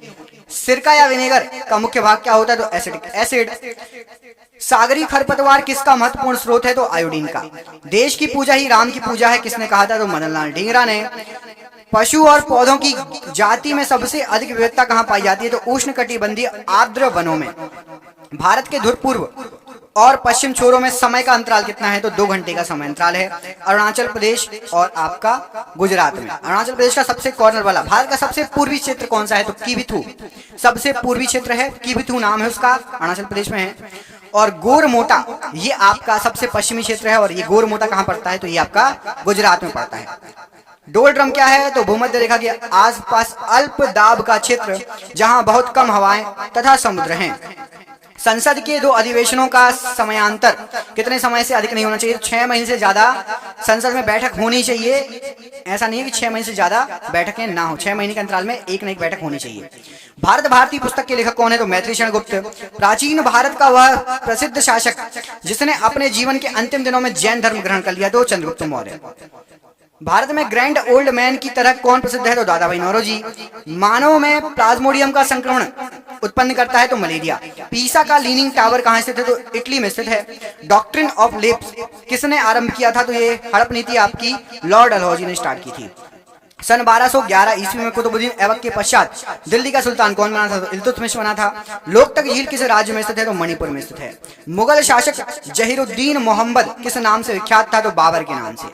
सिरका या विनेगर का मुख्य भाग क्या होता है? तो एसिडिक एसिड। सागरी खरपतवार किसका महत्वपूर्ण स्रोत है? तो आयोडीन का। देश की पूजा ही राम की पूजा है किसने कहा था? तो मदनलाल ढींगरा ने। पशु और पौधों की जाति में सबसे अधिक विविधता कहां पाई जाती है? तो उष्णकटिबंधीय आर्द्र वनों में। भारत के ध्रुव पूर्व और पश्चिम छोरों में समय का अंतराल कितना है? तो 2 घंटे का समय अंतराल है। अरुणाचल प्रदेश और आपका गुजरात में। अरुणाचल प्रदेश का सबसे कॉर्नर वाला। भारत का सबसे पूर्वी क्षेत्र कौन सा है? तो किबिथु सबसे पूर्वी क्षेत्र है, किबिथु नाम है उसका, अरुणाचल प्रदेश में है। और गोरमोटा ये आपका सबसे पश्चिमी क्षेत्र है और ये गोरमोटा कहां पड़ता है? तो ये आपका गुजरात में पड़ता है। डोल ड्रम क्या है? तो भूमध्य रेखा के आसपास अल्प दाब का क्षेत्र जहां बहुत कम हवाएं तथा समुद्र हैं। संसद के 2 अधिवेशनों का समयांतर कितने समय से अधिक नहीं होना चाहिए? 6 महीने से ज्यादा संसद में बैठक होनी चाहिए। ऐसा नहीं है कि 6 महीने से ज्यादा बैठकें ना हो, 6 महीने के अंतराल में एक न एक बैठक होनी चाहिए। भारत भारती पुस्तक के लेखक कौन है? तो मैथिली शरण गुप्त। प्राचीन भारत का वह प्रसिद्ध शासक जिसने अपने जीवन के अंतिम दिनों में जैन धर्म ग्रहण कर लिया तो चंद्रगुप्त मौर्य। भारत में ग्रैंड ओल्ड मैन की तरह कौन प्रसिद्ध है? तो दादा भाई नौरोजी। मानव में प्लाज्मोडियम का संक्रमण उत्पन्न करता है तो मलेरिया। पीसा का लीनिंग टावर कहां स्थित है? तो इटली में स्थित है। डॉक्ट्रिन ऑफ लेप्स किसने आरंभ किया था? तो ये हड़प नीति आपकी लॉर्ड डलहौजी ने स्टार्ट की थी। सन 1211 ईस्वी में कुतुबुद्दीन ऐबक के पश्चात दिल्ली का सुल्तान कौन बना था? तो इल्तुतमिश बना था। लोकतक झील किस राज्य में स्थित है? तो मणिपुर में स्थित है। मुगल शासक जहीरुद्दीन मोहम्मद किस नाम से विख्यात था? तो बाबर के नाम से।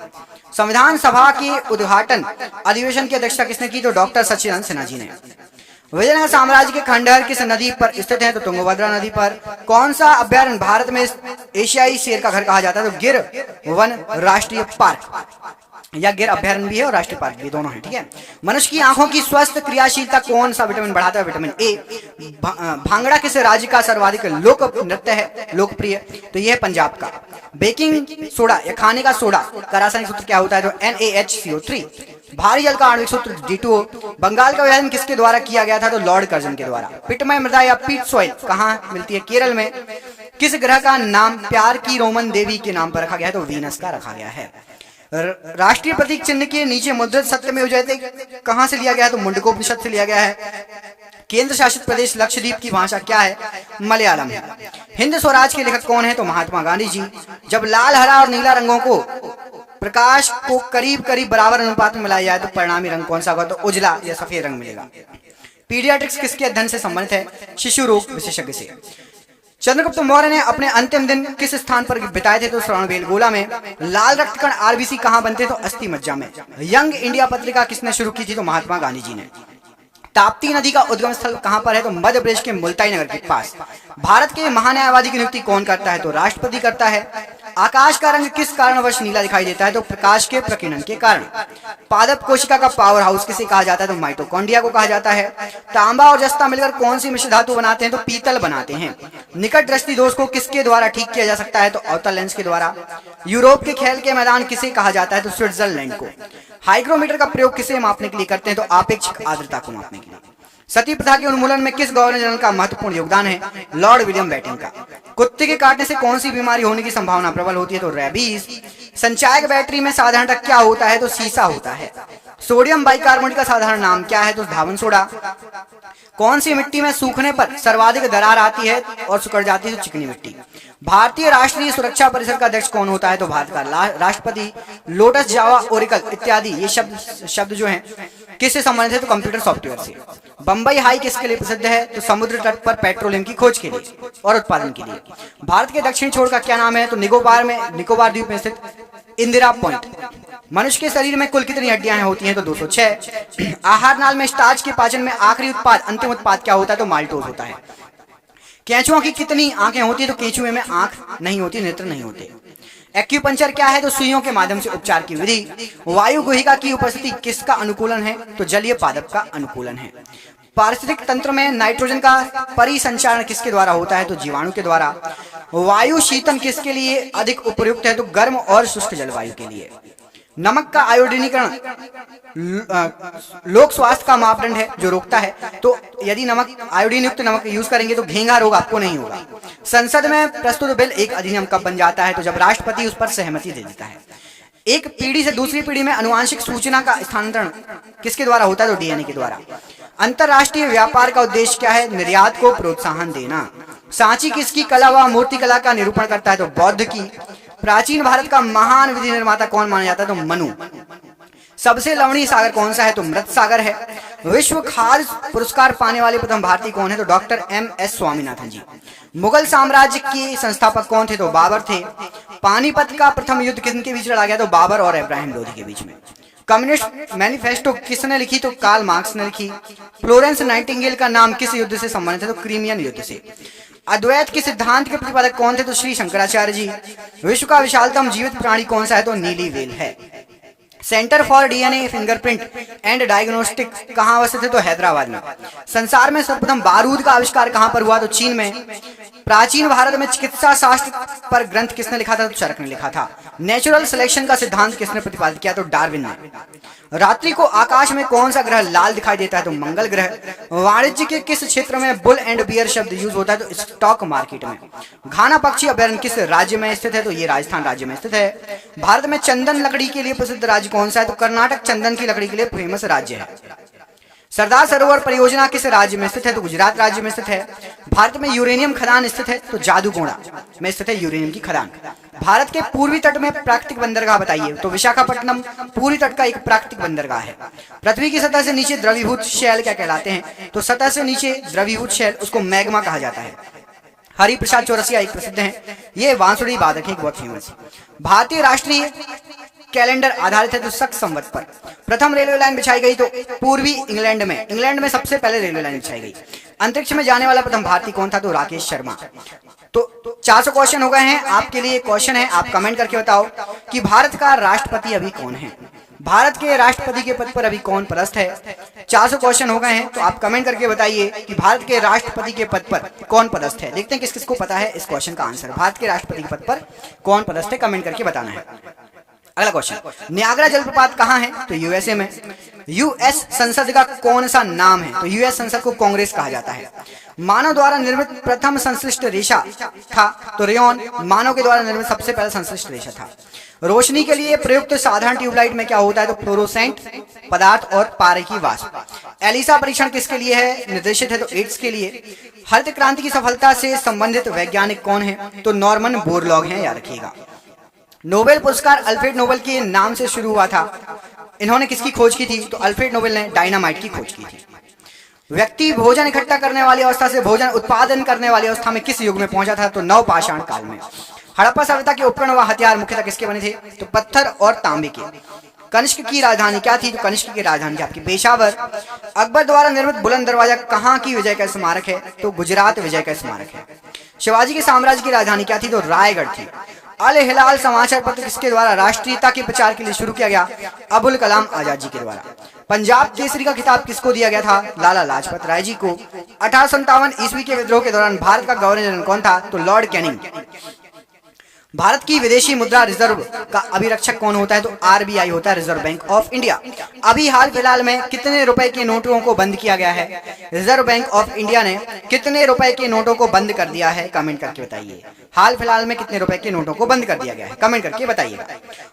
संविधान सभा के उद्घाटन अधिवेशन की अध्यक्षता किसने की? तो डॉक्टर सच्चिदानंद सिन्हा जी ने। विजयनगर साम्राज्य के खंडहर किस नदी पर स्थित है? तो तुंगभद्रा नदी पर। कौन सा अभ्यारण्य भारत में एशियाई शेर का घर कहा जाता है? तो गिर वन राष्ट्रीय पार्क, या गिर अभ्यारण्य भी है और राष्ट्रीय पार्क भी, दोनों है। ठीक है। मनुष्य की आंखों की स्वस्थ क्रियाशीलता कौन सा विटामिन बढ़ाता है? Vitamin A. भांगड़ा किस राज्य का सर्वाधिक लोक नृत्य है, लोकप्रिय? तो यह है पंजाब का। बेकिंग सोडा या खाने का सोडा का रासायनिक सूत्र क्या होता है? तो NaHCO3। भारी जल का आणविक सूत्र D2O। बंगाल का विभाजन किसके द्वारा किया गया था? तो लॉर्ड कर्जन के द्वारा। पिटमय मृदा या पीट सॉइल कहाँ मिलती है? केरल में। किस ग्रह का नाम प्यार की रोमन देवी के नाम पर रखा गया है? तो वीनस का रखा गया है। राष्ट्रीय प्रतीक चिन्ह के नीचे मुद्रित सत्यमेव जयते कहां से लिया गया है? तो मुंडकोपनिषद से लिया गया है। केंद्र शासित प्रदेश लक्षद्वीप की भाषा क्या है? मलयालम है। हिंद स्वराज के लेखक कौन है? तो महात्मा गांधी जी। जब लाल, हरा और नीला रंगों को प्रकाश को करीब करीब बराबर अनुपात में मिलाया जाए तो परिणामी रंग कौन सा होगा? तो उजला या सफेद रंग मिलेगा। पीडियाट्रिक्स किसके अध्ययन से संबंधित है? शिशु रोग विशेषज्ञ से। चंद्रगुप्त मौर्य ने अपने अंतिम दिन किस स्थान पर बिताए थे? तो श्रवणबेलगोला में। लाल रक्तकण आरबीसी कहां बनते? तो अस्थि मज्जा में। यंग इंडिया पत्रिका किसने शुरू की थी? तो महात्मा गांधी जी ने। ताप्ती नदी का उद्गम स्थल कहां पर है? तो मध्य प्रदेश के मुल्ताई नगर के पास। भारत के महान्यायवादी की नियुक्ति कौन करता है? तो राष्ट्रपति करता है। आकाश का रंग किस कारणवश नीला दिखाई देता है? तो प्रकाश के प्रकीर्णन के कारण। पादप कोशिका का पावर हाउस किसे कहा जाता है? तो माइटोकॉन्ड्रिया को कहा जाता है। तांबा और जस्ता मिलकर कौन सी मिश्र धातु बनाते हैं? तो पीतल बनाते हैं। निकट दृष्टि दोष को किसके द्वारा ठीक किया जा सकता है? तो अवतल लेंस के द्वारा। यूरोप के खेल के मैदान किसे कहा जाता है? तो स्विट्जरलैंड को। हाइग्रोमीटर का प्रयोग किसे मापने के लिए करते हैं? तो आपेक्षिक आर्द्रता को मापने के लिए। सती प्रथा के उन्मूलन में किस गवर्नर जनरल का महत्वपूर्ण योगदान है? लॉर्ड विलियम बेंटिंक का। कुत्ते के काटने से कौन सी बीमारी होने की संभावना प्रबल होती है? तो रेबीज। संचायक बैटरी में साधारणतः क्या होता है? तो सीसा होता है। सोडियम बाइकार्बोनेट का साधारण नाम क्या है? तो धावन सोडा। कौन सी मिट्टी में सूखने पर सर्वाधिक दरार आती है और सिकुड़ जाती है? तो चिकनी मिट्टी। भारतीय राष्ट्रीय सुरक्षा परिषद का अध्यक्ष कौन होता है? तो भारत का राष्ट्रपति। लोटस, जावा, ओरेकल इत्यादि ये शब्द जो हैं किससे संबंधित है? तो कंप्यूटर सॉफ्टवेयर से। बंबई हाई किसके लिए प्रसिद्ध है? तो समुद्र तट पर पेट्रोलियम की खोज के लिए और उत्पादन के लिए। भारत के दक्षिणी छोर का क्या नाम है? तो निकोबार द्वीप में स्थित इंदिरा पॉइंट। मनुष्य के शरीर में कुल कितनी हड्डियां होती हैं? तो 206। आहार नाल में स्टार्च के पाचन में आखिरी उत्पाद, अंतिम उत्पाद क्या होता है? तो माल्टोज होता है। केंचुओं की कितनी आंखें होती है? तो केंचुए में आंख नहीं होती, नेत्र नहीं होते। एक्यूपंक्चर क्या है? तो सुइयों के माध्यम से उपचार की विधि। वायु गुहिका की उपस्थिति किसका अनुकूलन है? तो जलीय पादप का अनुकूलन है। पारिस्थितिक तंत्र में नाइट्रोजन का परिसंचारण किसके द्वारा होता है? तो जीवाणु के द्वारा। वायु शीतन किसके लिए अधिक उपयुक्त है? तो गर्म और शुष्क जलवायु के लिए। नमक का आयोडीनीकरण लोक स्वास्थ्य का मापदंड है जो रोकता है, तो यदि आयोडीन युक्त नमक यूज करेंगे तो घेंघा रोग आपको नहीं होगा। संसद में प्रस्तुत बिल एक अधिनियम कब बन जाता है? तो जब राष्ट्रपति उस पर सहमति दे देता है। एक पीढ़ी से दूसरी पीढ़ी में अनुवांशिक सूचना का स्थानांतरण किसके द्वारा होता है? तो डीएनए के द्वारा। अंतरराष्ट्रीय व्यापार का उद्देश्य क्या है? निर्यात को प्रोत्साहन देना। सांची किसकी कला व मूर्ति कला का निरूपण करता है? तो बौद्ध की। प्राचीन भारत का महान विधि निर्माता कौन माना जाता है? तो मनु। सबसे लवणीय सागर कौन सा है? तो मृत सागर है। विश्व खाद्य पुरस्कार पाने वाले प्रथम भारतीय कौन है? तो डॉक्टर एम.एस. स्वामीनाथन जी। मुगल साम्राज्य के संस्थापक कौन थे? तो बाबर थे। पानीपत का प्रथम युद्ध किनके बीच लड़ा गया? तो बाबर और इब्राहिम लोधी के बीच में। कम्युनिस्ट मैनिफेस्टो किसने लिखी? तो कार्ल मार्क्स ने लिखी। फ्लोरेंस नाइटिंगेल का नाम किस युद्ध से संबंधित है? तो क्रीमियन युद्ध से। अद्वैत के सिद्धांत के प्रतिपादक कौन थे? तो श्री शंकराचार्य जी। विश्व का विशालतम जीवित प्राणी कौन सा है? तो नीली व्हेल है। Centre for DNA fingerprint and diagnostic कहाँ अवस्थित है? तो हैदराबाद में। संसार में सर्वप्रथम बारूद का आविष्कार कहाँ पर हुआ? तो चीन में। प्राचीन भारत में चिकित्सा शास्त्र पर ग्रंथ किसने लिखा था? तो चरक ने लिखा था। नेचुरल सिलेक्शन का सिद्धांत किसने प्रतिपादित किया? तो डार्विन ने। रात्रि को आकाश में कौन सा ग्रह लाल दिखाई देता है? तो मंगल ग्रह। वाणिज्य के किस क्षेत्र में बुल एंड बियर शब्द यूज होता है? तो स्टॉक मार्केट में। घाना पक्षी अभयारण्य किस राज्य में स्थित है? तो ये राजस्थान राज्य में स्थित है। भारत में चंदन लकड़ी के लिए प्रसिद्ध राज्य कौन सा है? तो कर्नाटक चंदन की लकड़ी के लिए फेमस राज्य है। सरदार सरोवर परियोजना किस राज्य में स्थित है? तो गुजरात राज्य में स्थित है। भारत में यूरेनियम खदान स्थित है? तो जादूगोड़ा में स्थित है यूरेनियम की खदान। भारत के पूर्वी तट में प्राकृतिक बंदरगाह बताइए। तो विशाखापट्टनम पूर्वी तट का एक प्राकृतिक बंदरगाह है। पृथ्वी की सतह से नीचे द्रवीभूत शैल क्या कहलाते हैं? तो सतह से नीचे द्रवीभूत शैल उसको मैग्मा कहा जाता है। हरिप्रसाद चौरसिया एक प्रसिद्ध हैं, ये बांसुरी वादक हैं, बहुत फेमस। भारतीय राष्ट्रीय कैलेंडर आधारित है तो शक संवत पर। प्रथम रेलवे लाइन बिछाई गई तो पूर्वी इंग्लैंड में सबसे पहले रेलवे लाइन बिछाई गई। अंतरिक्ष में जाने वाला प्रथम भारतीय कौन था? तो राकेश शर्मा। तो 400 क्वेश्चन हो गए हैं। आपके लिए क्वेश्चन है, आप कमेंट करके बताओ कि भारत का राष्ट्रपति अभी कौन है? भारत के राष्ट्रपति के पद पर अभी कौन पदस्थ है? 400 क्वेश्चन हो गए हैं, तो आप कमेंट करके बताइए कि भारत के राष्ट्रपति के पद पर कौन पदस्थ है। देखते हैं किस किस को पता है इस क्वेश्चन का आंसर। भारत के राष्ट्रपति के पद पर कौन पदस्थ है, कमेंट करके बताना है। अगला क्वेश्चन, नियाग्रा जलप्रपात कहाँ है? तो यूएसए में। यूएस संसद का कौन सा नाम है? तो यूएस संसद को कांग्रेस कहा जाता है। मानव द्वारा निर्मित प्रथम संश्लिष्ट रेशा था? तो रेयॉन मानव के द्वारा निर्मित सबसे पहला संश्लिष्ट रेशा था। रोशनी के लिए प्रयुक्त साधारण ट्यूबलाइट में क्या होता है? तो फ्लोरोसेंट पदार्थ और पारे की वाष्प। एलिसा परीक्षण किसके लिए है निर्देशित है? तो एड्स के लिए। हरित क्रांति की सफलता से संबंधित वैज्ञानिक कौन है? तो नॉर्मन बोरलॉग हैं, याद रखिएगा। नोबेल पुरस्कार अल्फ्रेड नोबेल के नाम से शुरू हुआ था। इन्होंने किसकी खोज की थी? तो अल्फ्रेड नोबेल ने डायनामाइट की खोज की थी। व्यक्ति भोजन इकट्ठा करने वाली अवस्था से भोजन उत्पादन करने वाली अवस्था में किस युग में पहुंचा था? तो नवपाषाण काल में। हड़प्पा सभ्यता के उपकरण व हथियार मुख्यतः किसके बने थे? तो पत्थर और तांबे के। कनिष्क की राजधानी क्या थी? तो कनिष्क की राजधानी आपकी पेशावर। अकबर द्वारा निर्मित बुलंद दरवाजा कहाँ की विजय का स्मारक है? तो गुजरात विजय का स्मारक है। शिवाजी के साम्राज्य की राजधानी क्या थी? तो रायगढ़ थी। अल हिलाल समाचार पत्र किसके द्वारा राष्ट्रीयता के प्रचार के लिए शुरू किया गया? अबुल कलाम आजाद जी के द्वारा। पंजाब केसरी का खिताब किसको दिया गया था? लाला लाजपत राय जी को। 1857 ईस्वी के विद्रोह के दौरान भारत का गवर्नर जनरल कौन था? तो लॉर्ड कैनिंग। भारत की विदेशी मुद्रा रिजर्व का अभिरक्षक कौन होता है? तो आरबीआई होता है, रिजर्व बैंक ऑफ इंडिया। अभी हाल फिलहाल में कितने रुपए के नोटों को बंद किया गया है? रिजर्व बैंक ऑफ इंडिया ने कितने रुपए के नोटों को बंद कर दिया है? कमेंट करके बताइए। हाल फिलहाल में कितने रुपए के नोटों को बंद कर दिया गया है? कमेंट करके बताइएगा।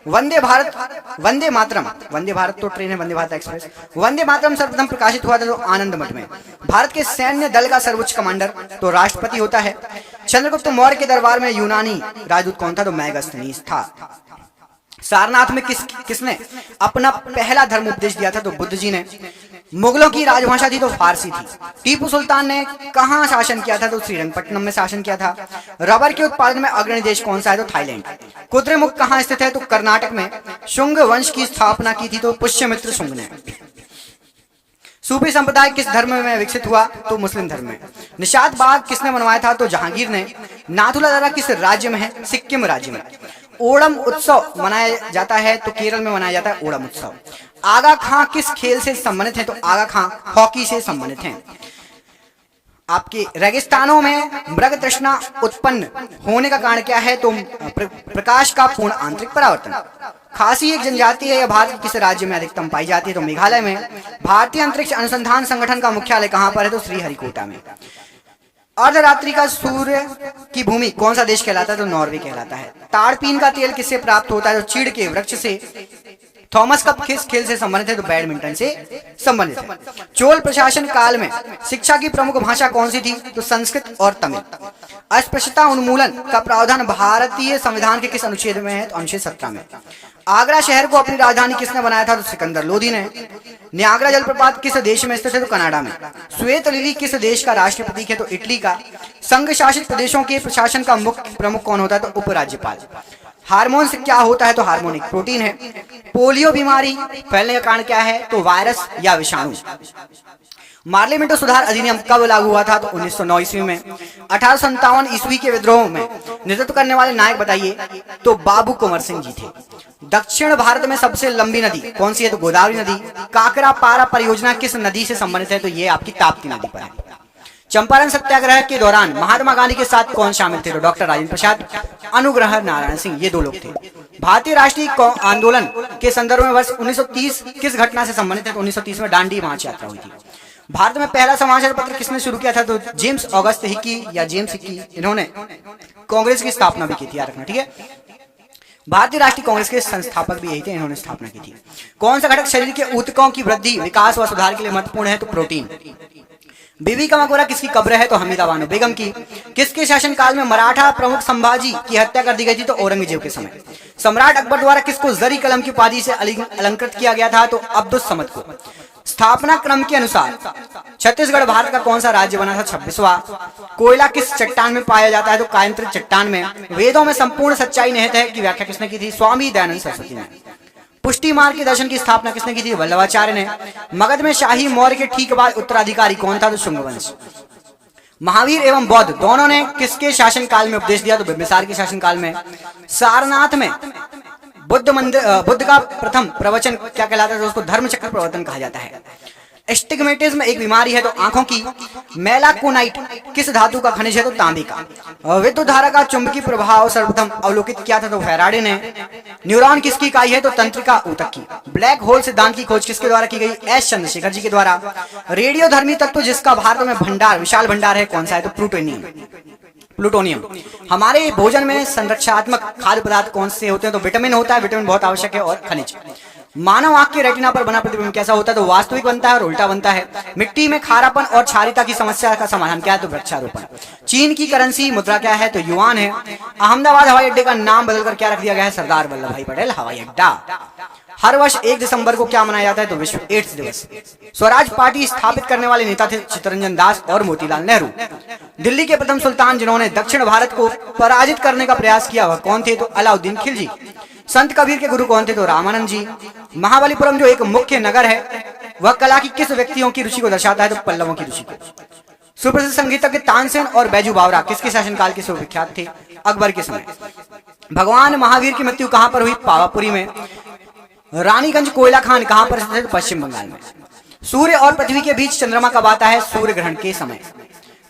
वंदे भारत, वंदे मातरम, वंदे भारत तो ट्रेन है, वंदे भारत एक्सप्रेस, वंदे मातरम सर्वप्रथम प्रकाशित हुआ था तो आनंद मठ में। भारत के सैन्य दल का सर्वोच्च कमांडर तो राष्ट्रपति होता है। चंद्रगुप्त मौर्य के दरबार में यूनानी राजदूत कौन था? तो मेगास्थनीज था। सारनाथ में किसने अपना पहला धर्म उपदेश दिया था? तो बुद्ध जी ने। मुगलों की राजभाषा थी तो फारसी थी। टीपू सुल्तान ने कहां शासन किया था? तो श्रीरंगपट्टनम में शासन किया था। रबर के उत्पादन में अग्रणी देश कौन सा है? तो थाईलैंड। कुद्रेमुख कहां स्थित है? तो कर्नाटक में। शुंग वंश की स्थापना की थी तो पुष्यमित्र शुंग ने। सूफी संप्रदाय किस धर्म में विकसित हुआ? तो मुस्लिम धर्म में। निषाद बाग किसने बनवाया था? तो जहांगीर ने। नाथुला दर्रा किस राज्य में है? सिक्किम राज्य में। ओणम उत्सव मनाया जाता है तो केरल में मनाया जाता है ओणम उत्सव। आगा खां किस खेल से संबंधित है? तो आगा खां हॉकी से संबंधित हैं। आपके रेगिस्तानों में मृग तृष्णा उत्पन्न होने का कारण क्या है? तो प्रकाश का पूर्ण आंतरिक परावर्तन। खासी एक जनजाति है, यह भारत के किस राज्य में अधिकतम पाई जाती है? तो मेघालय में। भारतीय अंतरिक्ष अनुसंधान संगठन का मुख्यालय कहां पर है? तो श्रीहरिकोटा में। अर्धरात्रि का सूर्य की भूमि कौन सा देश कहलाता है? तो नॉर्वे कहलाता है। ताड़पीन का तेल किससे प्राप्त होता है? तो चीड़ के वृक्ष से। थॉमस कप किस खेल से संबंधित है? तो बैडमिंटन से संबंधित है। चोल प्रशासन काल में शिक्षा की प्रमुख भाषा कौन सी थी? तो संस्कृत और तमिल। अस्पृश्यता उन्मूलन का प्रावधान भारतीय संविधान के किस अनुच्छेद में है? तो अनुच्छेद 17 में। आगरा शहर को अपनी राजधानी किसने बनाया था? तो सिकंदर लोधी ने। न्यागरा जलप्रपात किस देश में स्थित है? तो कनाडा में। श्वेत लिली किस देश का राष्ट्रीय प्रतीक है? तो इटली का। संघ शासित प्रदेशों के प्रशासन का मुख्य प्रमुख कौन होता है? तो उपराज्यपाल। हार्मोन्स क्या होता है? तो हार्मोन एक प्रोटीन है। पोलियो बीमारी फैलने का कारण क्या है? तो वायरस या विषाणु। मार्ले मिंटो सुधार अधिनियम कब लागू हुआ था? तो 1909 ईस्वी में। 1857 ईस्वी के विद्रोह में नेतृत्व करने वाले नायक बताइए? तो बाबू कुंवर सिंह जी थे। दक्षिण भारत में सबसे लंबी नदी कौन सी है? तो गोदावरी नदी। काकरा पारा परियोजना किस नदी से संबंधित है? तो ये आपकी ताप्ती नदी पर है। चंपारण सत्याग्रह के दौरान महात्मा गांधी के साथ कौन शामिल थे? तो डॉक्टर राजेंद्र प्रसाद, अनुग्रह नारायण सिंह, ये दो लोग थे। भारतीय राष्ट्रीय आंदोलन के संदर्भ में वर्ष 1930 किस घटना से संबंधित है? तो 1930 में दांडी मार्च यात्रा हुई थी। भारत में पहला समाचार पत्र किसने शुरू किया था? तो जेम्स ऑगस्ट हिक्की या जेम्स हिक्की, इन्होंने कांग्रेस की स्थापना भी की थी, याद रखना, ठीक है। भारतीय राष्ट्रीय कांग्रेस के संस्थापक भी यही थे, इन्होंने स्थापना की थी। कौन सा घटक शरीर के ऊतकों की वृद्धि, विकास व सुधार के लिए महत्वपूर्ण है? तो प्रोटीन। बीबी का मकबरा किसकी कब्र है? तो हमीदा बानो बेगम की। किसके शासनकाल में मराठा प्रमुख संभाजी की हत्या कर दी गई थी? तो औरंगजेब के समय। सम्राट अकबर द्वारा किसको जरी कलम की उपाधि से अलंकृत किया गया था? तो अब्दुस समद को। स्थापना क्रम के अनुसार छत्तीसगढ़ भारत का कौन सा राज्य बना था? 26वां। कोयला किस चट्टान में पाया जाता है? तो कायंत्र चट्टान में। वेदों में संपूर्ण सच्चाई निहित है की व्याख्या किसने की थी? स्वामी दयानंद सरस्वती ने। पुष्टि मार्ग के दर्शन की स्थापना किसने की थी? वल्लभाचार्य ने। मगध में शाही मौर्य के ठीक बाद उत्तराधिकारी कौन था? तो शुंग वंश। महावीर एवं बौद्ध दोनों ने किसके शासनकाल में उपदेश दिया? तो बिंबिसार के शासनकाल में। सारनाथ में बुद्ध का प्रथम प्रवचन क्या कहलाता है? तो उसको धर्म चक्र प्रवर्तन कहा जाता है। एस्टिग्मेटिज्म एक बीमारी है तो आंखों की। मेलाकोनाइट किस धातु का खनिज है? तो तांबे का। विद्युत धारा का चुंबकीय प्रभाव सर्वप्रथम अवलोकित किया था? तो फैराडे ने। न्यूरॉन किसकी इकाई है? तो तंत्रिका ऊतक की। ब्लैक होल सिद्धांत की खोज किसके द्वारा की गई? एस चंद्रशेखर जी के द्वारा। रेडियोधर्मी तत्व जिसका भारत में भंडार, विशाल भंडार है, कौन सा है? तो प्लूटोनियम। हमारे भोजन में संरक्षात्मक खाद्य पदार्थ कौन से होते हैं? तो विटामिन होता है, विटामिन बहुत आवश्यक है, और खनिज। मानव आंख के रेटिना पर बना प्रतिबिंब कैसा होता है? तो वास्तविक बनता है और उल्टा बनता है। मिट्टी में खारापन और क्षारीयता की समस्या का समाधान क्या है? तो वृक्षारोपण। चीन की करेंसी मुद्रा क्या है? तो युआन है। अहमदाबाद हवाई अड्डे का नाम बदलकर क्या रख दिया गया है? सरदार वल्लभ भाई पटेल हवाई अड्डा। हर वर्ष 1 दिसंबर को क्या मनाया जाता है? तो विश्व एड्स दिवस। स्वराज पार्टी स्थापित करने वाले नेता थे चित्तरंजन दास और मोतीलाल नेहरू। दिल्ली के प्रथम सुल्तान जिन्होंने दक्षिण भारत को पराजित करने का प्रयास किया वह कौन थे? तो अलाउद्दीन खिलजी। संत कबीर के गुरु कौन थे? तो रामानंद जी। महाबलीपुरम जो एक मुख्य नगर है वह कला की किस व्यक्तियों की रुचि को दर्शाता है? तो पल्लवों की रुचि को। सुप्रसिद्ध संगीतज्ञ तानसेन और बैजू बावरा किसके शासनकाल के विख्यात थे? अकबर के समय। भगवान महावीर की मृत्यु कहां पर हुई? पावापुरी में। रानीगंज कोयला खान कहां पर स्थित है? पश्चिम बंगाल में। सूर्य और पृथ्वी के बीच चंद्रमा कब आता है? सूर्य ग्रहण के समय।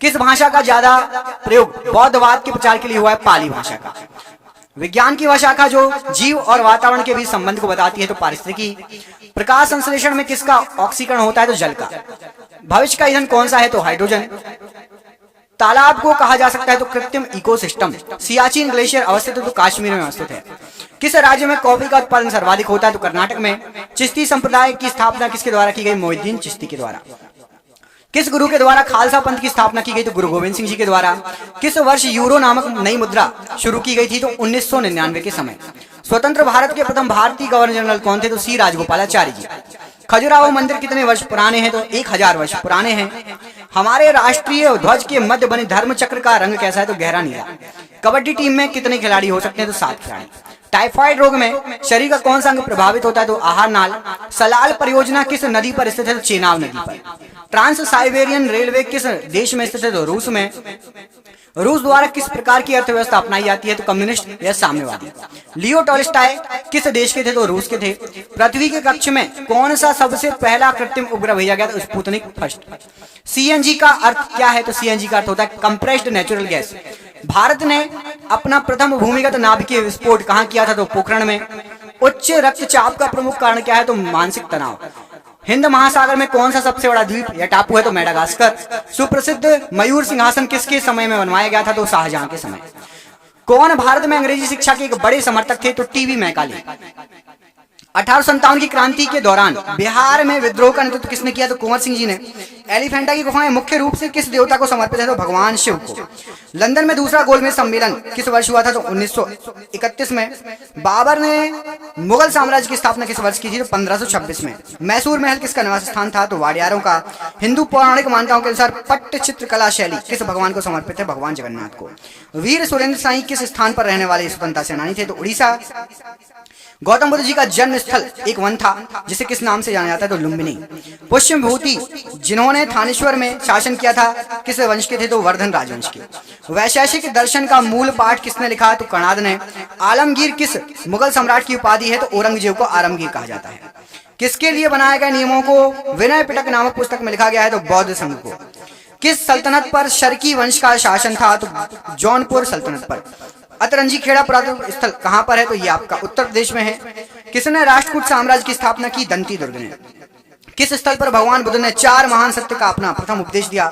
किस भाषा का ज्यादा प्रयोग बौद्धवाद के प्रचार के लिए हुआ है? पाली भाषा का। विज्ञान की वह शाखा जो जीव और वातावरण के बीच संबंध को बताती है तो पारिस्थितिकी। प्रकाश संश्लेषण में किसका ऑक्सीकरण होता है तो जल का। भविष्य का ईंधन कौन सा है तो हाइड्रोजन। तालाब को कहा जा सकता है तो कृत्रिम इकोसिस्टम। सियाचिन ग्लेशियर अवस्थित है तो कश्मीर में अवस्थित है। किस राज्य में कॉफी का उत्पादन सर्वाधिक होता है तो कर्नाटक में। चिश्ती संप्रदाय की स्थापना किसके द्वारा की गई, मोइनुद्दीन चिश्ती के द्वारा। किस गुरु के द्वारा खालसा पंथ की स्थापना की गई तो गुरु गोविंद सिंह जी के द्वारा। किस वर्ष यूरो नामक नई मुद्रा शुरू की गई थी तो 1999 के समय। स्वतंत्र भारत के प्रथम भारतीय गवर्नर जनरल कौन थे तो सी राजगोपालाचारी जी। खजुराहो मंदिर कितने वर्ष पुराने हैं तो 1000 वर्ष पुराने हैं। हमारे राष्ट्रीय ध्वज के मध्य बने धर्म चक्र का रंग कैसा है तो गहरा नीला। कबड्डी टीम में कितने खिलाड़ी हो सकते हैं तो 7 खिलाड़ी। टाइफाइड रोग में शरीर का कौन सा अंग प्रभावित होता है तो आहार नाल। सलाल परियोजना किस नदी पर स्थित है तो चेनाब नदी पर। ट्रांस साइबेरियन रेलवे किस देश में स्थित है तो रूस में। रूस द्वारा किस प्रकार की अर्थव्यवस्था अपनाई जाती है तो कम्युनिस्ट या साम्यवादी। लियो टॉल्स्टॉय किस देश के थे तो रूस के थे। पृथ्वी के कक्ष में कौन सा सबसे पहला कृत्रिम उपग्रह भेजा गया तो स्पुतनिक फर्स्ट। सीएनजी का अर्थ क्या है तो सीएनजी का अर्थ होता है कंप्रेस्ड नेचुरल गैस। भारत ने अपना प्रथम भूमिगत नाभिकीय विस्फोट कहां किया था तो पोखरण में। उच्च रक्तचाप का प्रमुख कारण क्या है तो मानसिक तनाव। हिंद महासागर में कौन सा सबसे बड़ा द्वीप या टापू है तो मेडागास्कर। सुप्रसिद्ध मयूर सिंहासन किसके समय में बनवाया गया था तो शाहजहां के समय। कौन भारत में अंग्रेजी शिक्षा के एक बड़े समर्थक थे तो टीवी मैकाले। 1857 की क्रांति के दौरान बिहार में विद्रोह का नेतृत्व किसने किया तो कुंवर सिंह जी ने। एलिफेंटा की गुफाएं मुख्य रूप से किस देवता को समर्पित है तो भगवान शिव को। लंदन में दूसरा गोलमेज सम्मेलन किस वर्ष हुआ था तो 1931 में। बाबर ने मुगल साम्राज्य की स्थापना किस वर्ष की थी तो 1526 में। मैसूर महल किसका निवास स्थान था तो वाडियारों का। हिंदू पौराणिक मान्यताओं के अनुसार पट्टचित्र कला शैली किस भगवान को समर्पित है भगवान जगन्नाथ को। वीर सुरेंद्र साई किस स्थान पर रहने वाले स्वतंत्रता सेनानी थे तो उड़ीसा। गौतम बुद्ध जी का जन्म स्थल एक वन था जिसे किस नाम से जाना जाता है तो लुम्बिनी। पुष्य विभूति जिन्होंने थानेश्वर में शासन किया था किस वंश के थे तो वर्धन राजवंश के। वैशेषिक दर्शन का मूल पाठ किसने लिखा तो कणाद ने। आलमगीर किस मुगल सम्राट की उपाधि है तो औरंगजेब को आलमगीर कहा जाता है। किसके लिए बनाए गए नियमों को विनय पिटक नामक पुस्तक में लिखा गया है तो बौद्ध संघ को। किस सल्तनत पर शर्की वंश का शासन था तो जौनपुर सल्तनत पर। अतरंजी खेड़ा पुरातत्व स्थल कहां पर है तो ये आपका उत्तर प्रदेश में है। किसने राष्ट्रकूट साम्राज्य की स्थापना की दंती दुर्ग ने। किस स्थल पर भगवान बुद्ध ने 4 महान सत्य का अपना प्रथम उपदेश दिया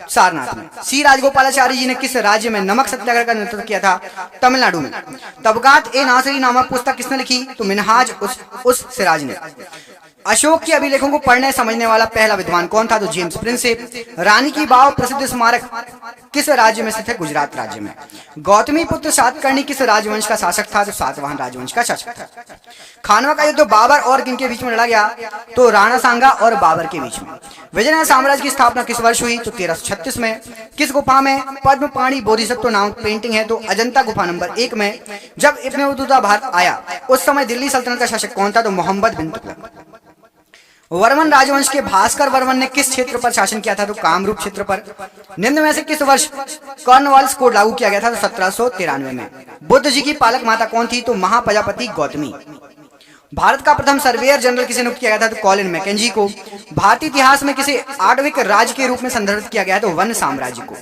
सारनाथ में। सी राजगोपालाचारी जी ने किस राज्य में नमक सत्याग्रह का नेतृत्व किया था तमिलनाडु में। तबकात ए नासरी नामक पुस्तक किसने लिखी तो मिनहाज उस सिराज ने। अशोक के अभिलेखों को पढ़ने समझने वाला पहला विद्वान कौन था तो जेम्स प्रिंसेप। रानी की बाव प्रसिद्ध स्मारक किस राज्य में स्थित है गुजरात राज्य में। गौतमी पुत्र सातकर्णी किस राजवंश का शासक था तो सातवाहन राजवंश का शासक था। खानवा का युद्ध तो बाबर और किनके बीच में लड़ा गया तो राणा सांगा और बाबर के बीच में। विजयनगर साम्राज्य की स्थापना किस वर्ष हुई तो 1336 में। किस गुफा में पद्म पाणी बोधिसत्व नामक पेंटिंग है तो अजंता गुफा नंबर 1 में। जब इब्न बतूता भारत आया उस समय दिल्ली सल्तनत का शासक कौन था तो मोहम्मद बिन तुगलक। वर्मन राजवंश के भास्कर वर्मन ने किस क्षेत्र पर शासन किया था तो कामरूप क्षेत्र पर। निम्न में से किस वर्ष कॉर्नवालिस कोड लागू किया गया था तो 1793 में। बुद्ध जी की पालक माता कौन थी तो महाप्रजापति गौतमी। भारत का प्रथम सर्वेयर जनरल किसे नियुक्त किया गया था तो कॉलिन मैकेंजी को। भारतीय इतिहास में किसे आण्विक राज्य के रूप में संदर्भित किया गया तो वन साम्राज्य को।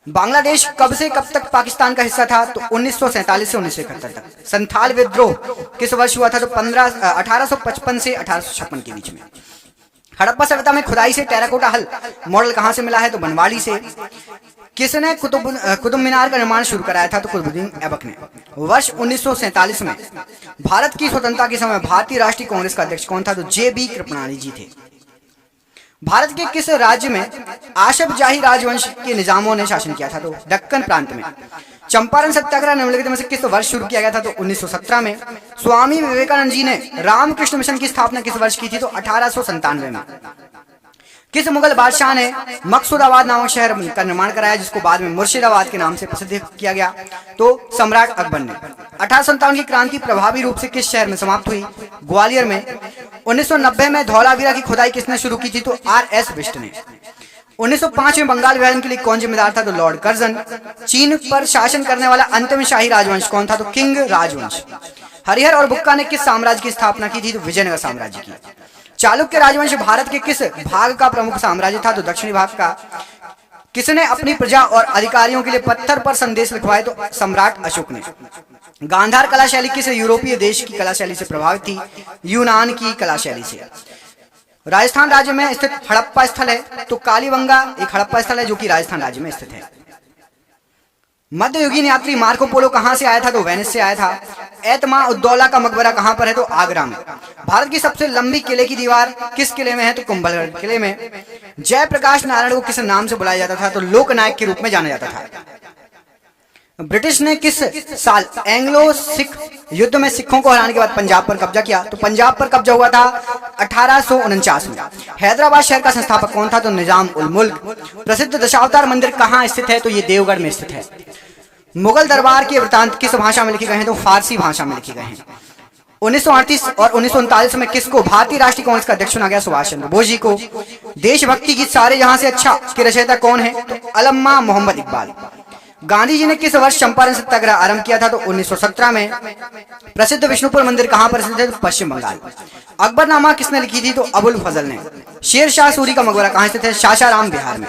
बांग्लादेश कब से कब तक पाकिस्तान का हिस्सा था तो 1947 से 1971 तक। संथाल विद्रोह किस वर्ष हुआ था तो 1855 से 1856 के बीच में। हड़प्पा सभ्यता में खुदाई से टेराकोटा हल मॉडल कहां से मिला है तो बनवाड़ी से। किसने कुतुब मीनार का निर्माण शुरू कराया था तो कुतुबुद्दीन ऐबक ने। वर्ष 1947 में भारत की स्वतंत्रता के समय भारतीय राष्ट्रीय कांग्रेस का अध्यक्ष कौन था तो जे.बी. कृपलानी जी थे। भारत के किस राज्य में आशफ जाही राजवंश के निजामों ने शासन किया था तो दक्कन प्रांत में। चंपारण सत्याग्रह निम्नलिखित में से किस वर्ष शुरू किया गया था तो 1917 में। स्वामी विवेकानंद जी ने रामकृष्ण मिशन की स्थापना किस वर्ष की थी तो 1897 में। किस मुगल बादशाह ने मकसूदाबाद नामक शहर का निर्माण कराया जिसको बाद में मुर्शिदाबाद के नाम से प्रसिद्ध किया गया तो सम्राट अकबर ने। 1857 की क्रांति प्रभावी रूप से किस शहर में समाप्त हुई ग्वालियर में। 1990 में धौलावीरा की खुदाई किसने शुरू की थी तो आर.एस. बिष्ट ने। 1905 में बंगाल विभाजन के लिए कौन जिम्मेदार था तो लॉर्ड कर्जन। चीन पर शासन करने वाला अंतिम शाही राजवंश कौन था तो किंग राजवंश। हरिहर और बुक्का ने किस साम्राज्य की स्थापना की थी तो विजयनगर साम्राज्य की। चालुक्य राजवंश भारत के किस भाग का प्रमुख साम्राज्य था तो दक्षिणी भाग का। किसने अपनी प्रजा और अधिकारियों के लिए पत्थर पर संदेश लिखवाए तो सम्राट अशोक ने। गांधार कला शैली किस यूरोपीय देश की कला शैली से प्रभावित थी? यूनान की कला शैली से। राजस्थान राज्य में स्थित हड़प्पा स्थल है तो कालीबंगा एक हड़प्पा स्थल है जो कि राजस्थान राज्य में स्थित है। मध्ययुगीन यात्री मार्को पोलो कहां से आया था? तो वेनिस से आया था। एतमा उद्दौला का मकबरा कहां पर है? तो आगरा में। भारत की सबसे लंबी किले की दीवार किस किले में है? तो कुंभलगढ़ किले में। जयप्रकाश नारायण को किस नाम से बुलाया जाता था? तो लोकनायक के रूप में जाना जाता था। ब्रिटिश ने किस साल एंग्लो सिख युद्ध में सिखों को हराने के बाद पंजाब पर कब्जा किया? तो पंजाब पर कब्जा हुआ था 1849 में। हैदराबाद शहर का संस्थापक कौन था? तो निजाम उल मुल्क। प्रसिद्ध दशावतार मंदिर कहां स्थित है? तो ये देवगढ़ में स्थित है। मुगल दरबार के वृतांत किस भाषा में लिखे गए हैं? तो फारसी भाषा में लिखे गए हैं। 1938 और 1939 में किसको भारतीय राष्ट्रीय कांग्रेस का अध्यक्ष चुना गया? सुभाष चंद्र बोस जी को। देशभक्ति गीत सारे जहां से अच्छा के रचयिता कौन है? तो अल्लामा मोहम्मद इकबाल। गांधी जी ने किस वर्ष चंपारण सत्याग्रह आरंभ किया था? तो 1917 में। प्रसिद्ध विष्णुपुर मंदिर कहां पर स्थित है? तो पश्चिम बंगाल। अकबरनामा किसने लिखी थी? तो अबुल फजल ने। शेर शाह सूरी का मकबरा कहां स्थित है? सासाराम बिहार में।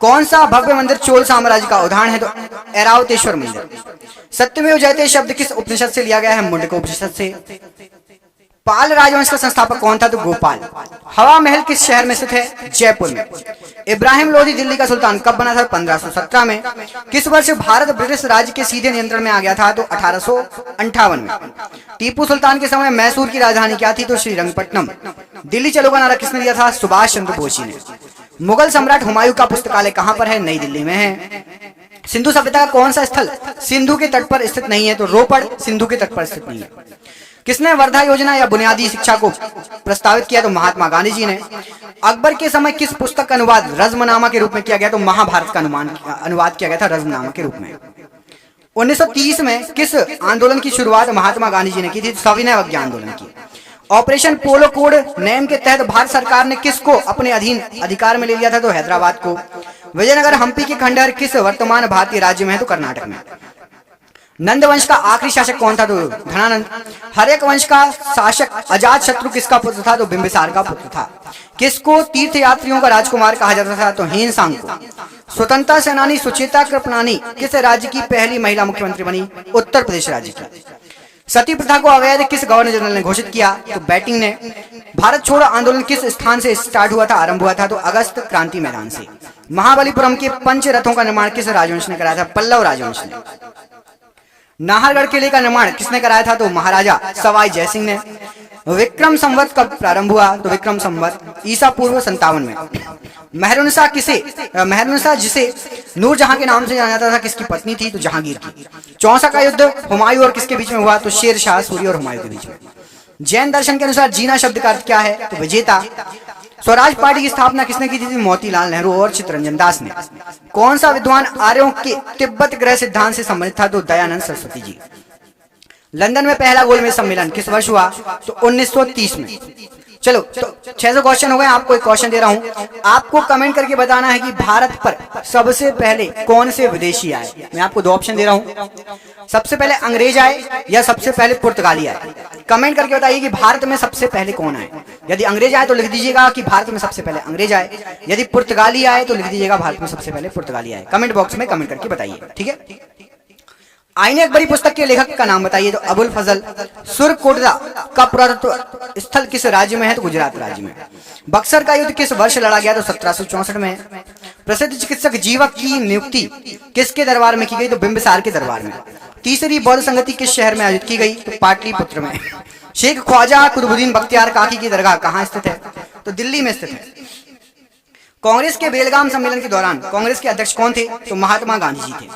कौन सा भव्य मंदिर चोल साम्राज्य का उदाहरण है? तो ऐरावतेश्वर मंदिर। सत्यमेव जयते शब्द किस उपनिषद से लिया गया है? मुंडक उपनिषद से। पाल राजवंश का संस्थापक कौन था? तो गोपाल। हवा महल किस शहर में स्थित है? जयपुर में। इब्राहिम लोधी दिल्ली का सुल्तान कब बना था? 1517 में। किस वर्ष भारत ब्रिटिश राज्य के सीधे नियंत्रण में आ गया था? तो 1858 में। टीपू सुल्तान के समय मैसूर की राजधानी क्या थी? तो श्रीरंगपट्टनम। दिल्ली चलो का नारा किसने दिया था? सुभाष चंद्र बोस जी ने। मुगल सम्राट हुमायूं का पुस्तकालय कहां पर है? नई दिल्ली में है। सिंधु सभ्यता का कौन सा स्थल सिंधु के तट पर स्थित नहीं है? तो रोपड़ सिंधु के तट पर स्थित नहीं है। किसने वर्धा योजना या बुनियादी शिक्षा को प्रस्तावित किया? तो महात्मा गांधी जी ने। अकबर के समय किस पुस्तक का अनुवाद रज़्मनामा के रूप में किया गया? तो महाभारत का अनुवाद किया गया था रज़्मनामा के रूप में। 1930 में किस आंदोलन की शुरुआत महात्मा गांधी जी ने की थी? सविनय अवज्ञा आंदोलन की। ऑपरेशन पोलो कोड नेम के तहत भारत सरकार ने किसको अपने अधीन अधिकार में ले लिया था? तो हैदराबाद को। विजयनगर हम्पी के खंडहर किस वर्तमान भारतीय राज्य में है? तो कर्नाटक में। नंद वंश का आखिरी शासक कौन था? तो धनानंद। हर्यक वंश का शासक अजात शत्रु किसका पुत्र था? तो बिंबिसार का पुत्र था। किसको तीर्थ यात्रियों का राजकुमार कहा जाता था? तो हीनसांग को। स्वतंत्रता सेनानी सुचेता कृपलानी किस राज्य की पहली महिला मुख्यमंत्री बनी? उत्तर प्रदेश राज्य की। सती प्रथा को अवैध किस गवर्नर जनरल ने घोषित किया? तो बैटिंग ने। भारत छोड़ो आंदोलन किस स्थान से स्टार्ट हुआ था? आरंभ हुआ था तो अगस्त क्रांति मैदान से। महाबलीपुरम के पंच रथों का निर्माण किस राजवंश ने कराया था? पल्लव राजवंश ने। नाहरगढ़ किले का निर्माण किसने कराया था? तो महाराजा सवाई जयसिंह ने। विक्रम संवत कब प्रारंभ हुआ? तो विक्रम संवत ईसा पूर्व 57 में। मेहरुनिसा जिसे नूरजहां के नाम से जाना जाता था किसकी पत्नी थी? तो जहांगीर की। चौसा का युद्ध हुमायूं और किसके बीच में हुआ? तो शेर शाह सूरी और हुमायूं के बीच में। जैन दर्शन के अनुसार जीना शब्द का अर्थ क्या है? तो विजेता। स्वराज पार्टी की स्थापना किसने की थी? मोतीलाल नेहरू और चित्तरंजन दास ने। कौन सा विद्वान आर्यों के तिब्बत ग्रह सिद्धांत से संबंधित था? तो दयानंद सरस्वती जी। लंदन में पहला गोलमेज सम्मेलन किस वर्ष हुआ? तो 1930 में। चलो तो 600 क्वेश्चन हो गए। आपको एक क्वेश्चन दे रहा हूं, आपको कमेंट करके बताना है कि भारत पर सबसे पहले कौन से विदेशी आए। मैं आपको दो ऑप्शन दे रहा हूं, सबसे पहले अंग्रेज आए या सबसे पहले पुर्तगाली आए। कमेंट करके बताइए कि भारत में सबसे पहले कौन आए। यदि अंग्रेज आए तो लिख दीजिएगा कि भारत में सबसे पहले अंग्रेज आए, यदि पुर्तगाली आए तो लिख दीजिएगा भारत में सबसे पहले पुर्तगाली आए। कमेंट बॉक्स में कमेंट करके बताइए, ठीक है। आईने अकबरी पुस्तक के लेखक का नाम बताइए। तो अबुल फजल। सुरकोटदा का पुरातत्व स्थल किस राज्य में है? तो गुजरात राज्य में। बक्सर का युद्ध किस वर्ष लड़ा गया? तो 1764 में। प्रसिद्ध चिकित्सक जीवक की नियुक्ति किसके दरबार में की गई? तो बिंबिसार के दरबार में। तीसरी बौद्ध संगति किस शहर में आयोजित की गई? तो पाटलिपुत्र में। शेख ख्वाजा कुतुबुद्दीन बख्तियार काकी की दरगाह कहाँ स्थित है? तो दिल्ली में स्थित है। कांग्रेस के बेलगाम सम्मेलन के दौरान कांग्रेस के अध्यक्ष कौन थे? तो महात्मा गांधी जी थे।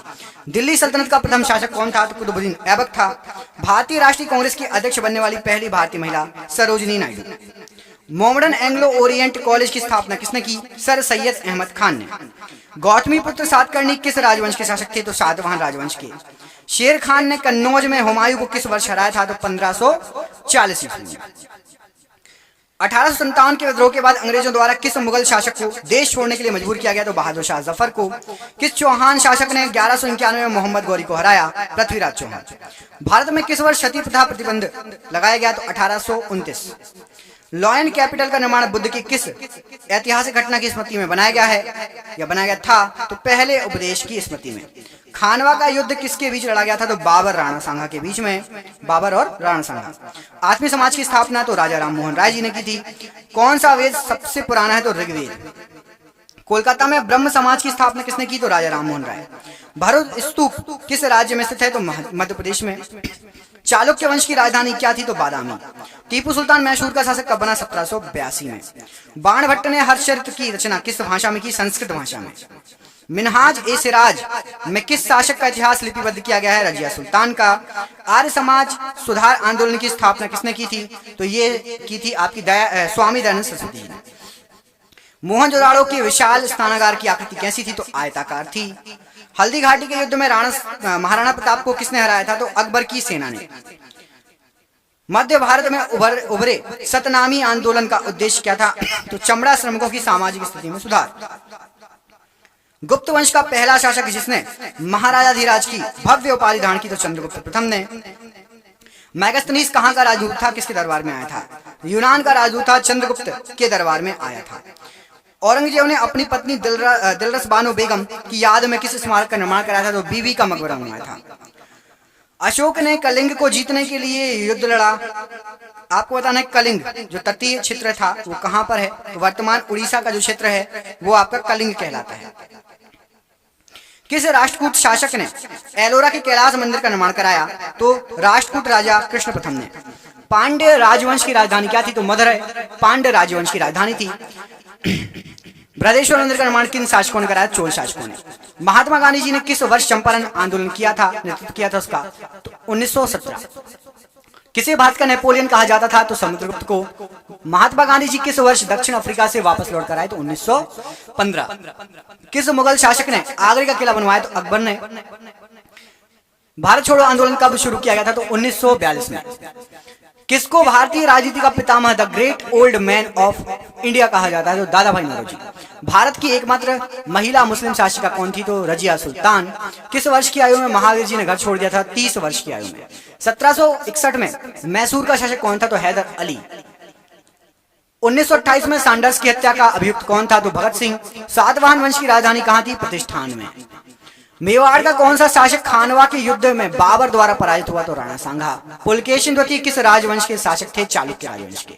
दिल्ली सल्तनत का प्रथम शासक कौन था? तो कुतुबुद्दीन ऐबक था। भारतीय राष्ट्रीय कांग्रेस की अध्यक्ष बनने वाली पहली भारतीय महिला सरोजिनी नायडू। मोमडन एंग्लो ओरिएंट कॉलेज की स्थापना किसने की? सर सैयद अहमद खान ने। गौतमीपुत्र सातकर्णी किस राजवंश के शासक थे? तो सातवाहन राजवंश के। शेर खान ने कन्नौज में हुमायूं को किस वर्ष हराया था? तो 1540 ईस्वी में। 1857 के विद्रोह के बाद अंग्रेजों द्वारा किस मुगल शासक को देश छोड़ने के लिए मजबूर किया गया? तो बहादुर शाह जफर को। किस चौहान शासक ने 1191 में मोहम्मद गौरी को हराया? पृथ्वीराज चौहान। भारत में किस वर्ष सती प्रथा प्रतिबंध लगाया गया? तो 1829। लॉयन कैपिटल का निर्माण बुद्ध की किस ऐतिहासिक घटना की स्मृति में बनाया गया है या बनाया गया था? तो पहले उपदेश की स्मृति में। खानवा का युद्ध किसके बीच लड़ा गया था? तो बाबर राणा सांगा के बीच में, बाबर और राणा सांगा। आत्मीय समाज की स्थापना तो राजा राम मोहन राय जी ने की थी। कौन सा वेद सबसे पुराना है? तो ऋग्वेद। कोलकाता में ब्रह्म समाज की स्थापना किसने की? तो राजा राम मोहन राय। भरूच स्तूप किस राज्य में स्थित है? तो मध्य प्रदेश में। चालुक्य वंश की राजधानी क्या थी? तो बादामी। टीपू सुल्तान मैसूर का शासक कब बना? 1782 में। बाणभट्ट ने हर्षचरित्र की रचना किस भाषा में की? संस्कृत भाषा में। मिनहाज ए सिराज में किस शासक का इतिहास लिपिबद्ध किया गया है? रजिया सुल्तान का। आर्य समाज सुधार आंदोलन की स्थापना किसने की थी? तो ये की थी आपकी स्वामी दयानंद सरस्वती ने। मोहनजोदाड़ो के विशाल स्नानागार की आकृति कैसी थी? तो आयताकार थी। हल्दी घाटी के युद्ध में महाराणा प्रताप को किसने हराया था? तो अकबर की सेना ने। मध्य भारत में उभरे सतनामी आंदोलन का उद्देश्य क्या था? तो चमड़ा श्रमिकों की सामाजिक स्थिति में सुधार। गुप्त वंश का पहला शासक जिसने महाराजाधिराज की भव्य उपाधि धारण की? तो चंद्रगुप्त प्रथम ने। मैगस्थनीज कहाँ का राजदूत था? किसके दरबार में आया था? यूनान का राजदूत था, चंद्रगुप्त के दरबार में आया था। औरंगजेब ने अपनी पत्नी दिलरस बानो बेगम की याद में किस स्मारक का निर्माण कराया था? तो बीबी का मकबरा बनवाया था। अशोक ने कलिंग को जीतने के लिए युद्ध लड़ा। आपको बताना है कलिंग जो तटीय क्षेत्र था वो कहां पर है? तो वर्तमान उड़ीसा का जो क्षेत्र है वो आपका कलिंग कहलाता है। किस राष्ट्रकूट शासक ने एलोरा के कैलाश मंदिर का निर्माण कराया? तो राष्ट्रकूट राजा कृष्ण प्रथम ने। पांड्य राजवंश की राजधानी क्या थी? तो मदुरै पांड्य राजवंश की राजधानी थी। बृहदेश्वर मंदिर का निर्माण किन शासकों ने कराया? चोल शासकों ने। महात्मा गांधी जी ने किस वर्ष चंपारण आंदोलन किया था, नेतृत्व किया था उसका? तो 1917। किसे भारत का नेपोलियन कहा जाता था? तो समुद्रगुप्त को। महात्मा गांधी जी किस वर्ष दक्षिण अफ्रीका से वापस लौट कर आए? तो 1915। किस मुगल शासक ने आगरे का किला बनवाया? तो अकबर ने। भारत छोड़ो आंदोलन कब शुरू किया गया था? तो 1942 में। किसको भारतीय राजनीति का पितामह the great old man of India कहा जाता है? तो दादा भाई नौरोजी। भारत की एकमात्र महिला मुस्लिम शासिका कौन थी? तो रजिया सुल्तान। किस वर्ष की आयु में महावीर जी ने घर छोड़ दिया था? 30 वर्ष की आयु में। 1761 में मैसूर का शासक कौन था? तो हैदर अली। 1928 में सैंडर्स की हत्या का अभियुक्त कौन था? तो भगत सिंह। सातवाहन वंश की राजधानी कहां थी? प्रतिष्ठान में। मेवाड़ का कौन सा शासक खानवा के युद्ध में बाबर द्वारा पराजित हुआ? तो राणा सांगा। पुलकेशिन द्वितीय किस राजवंश के शासक थे? चालुक्य राजवंश के।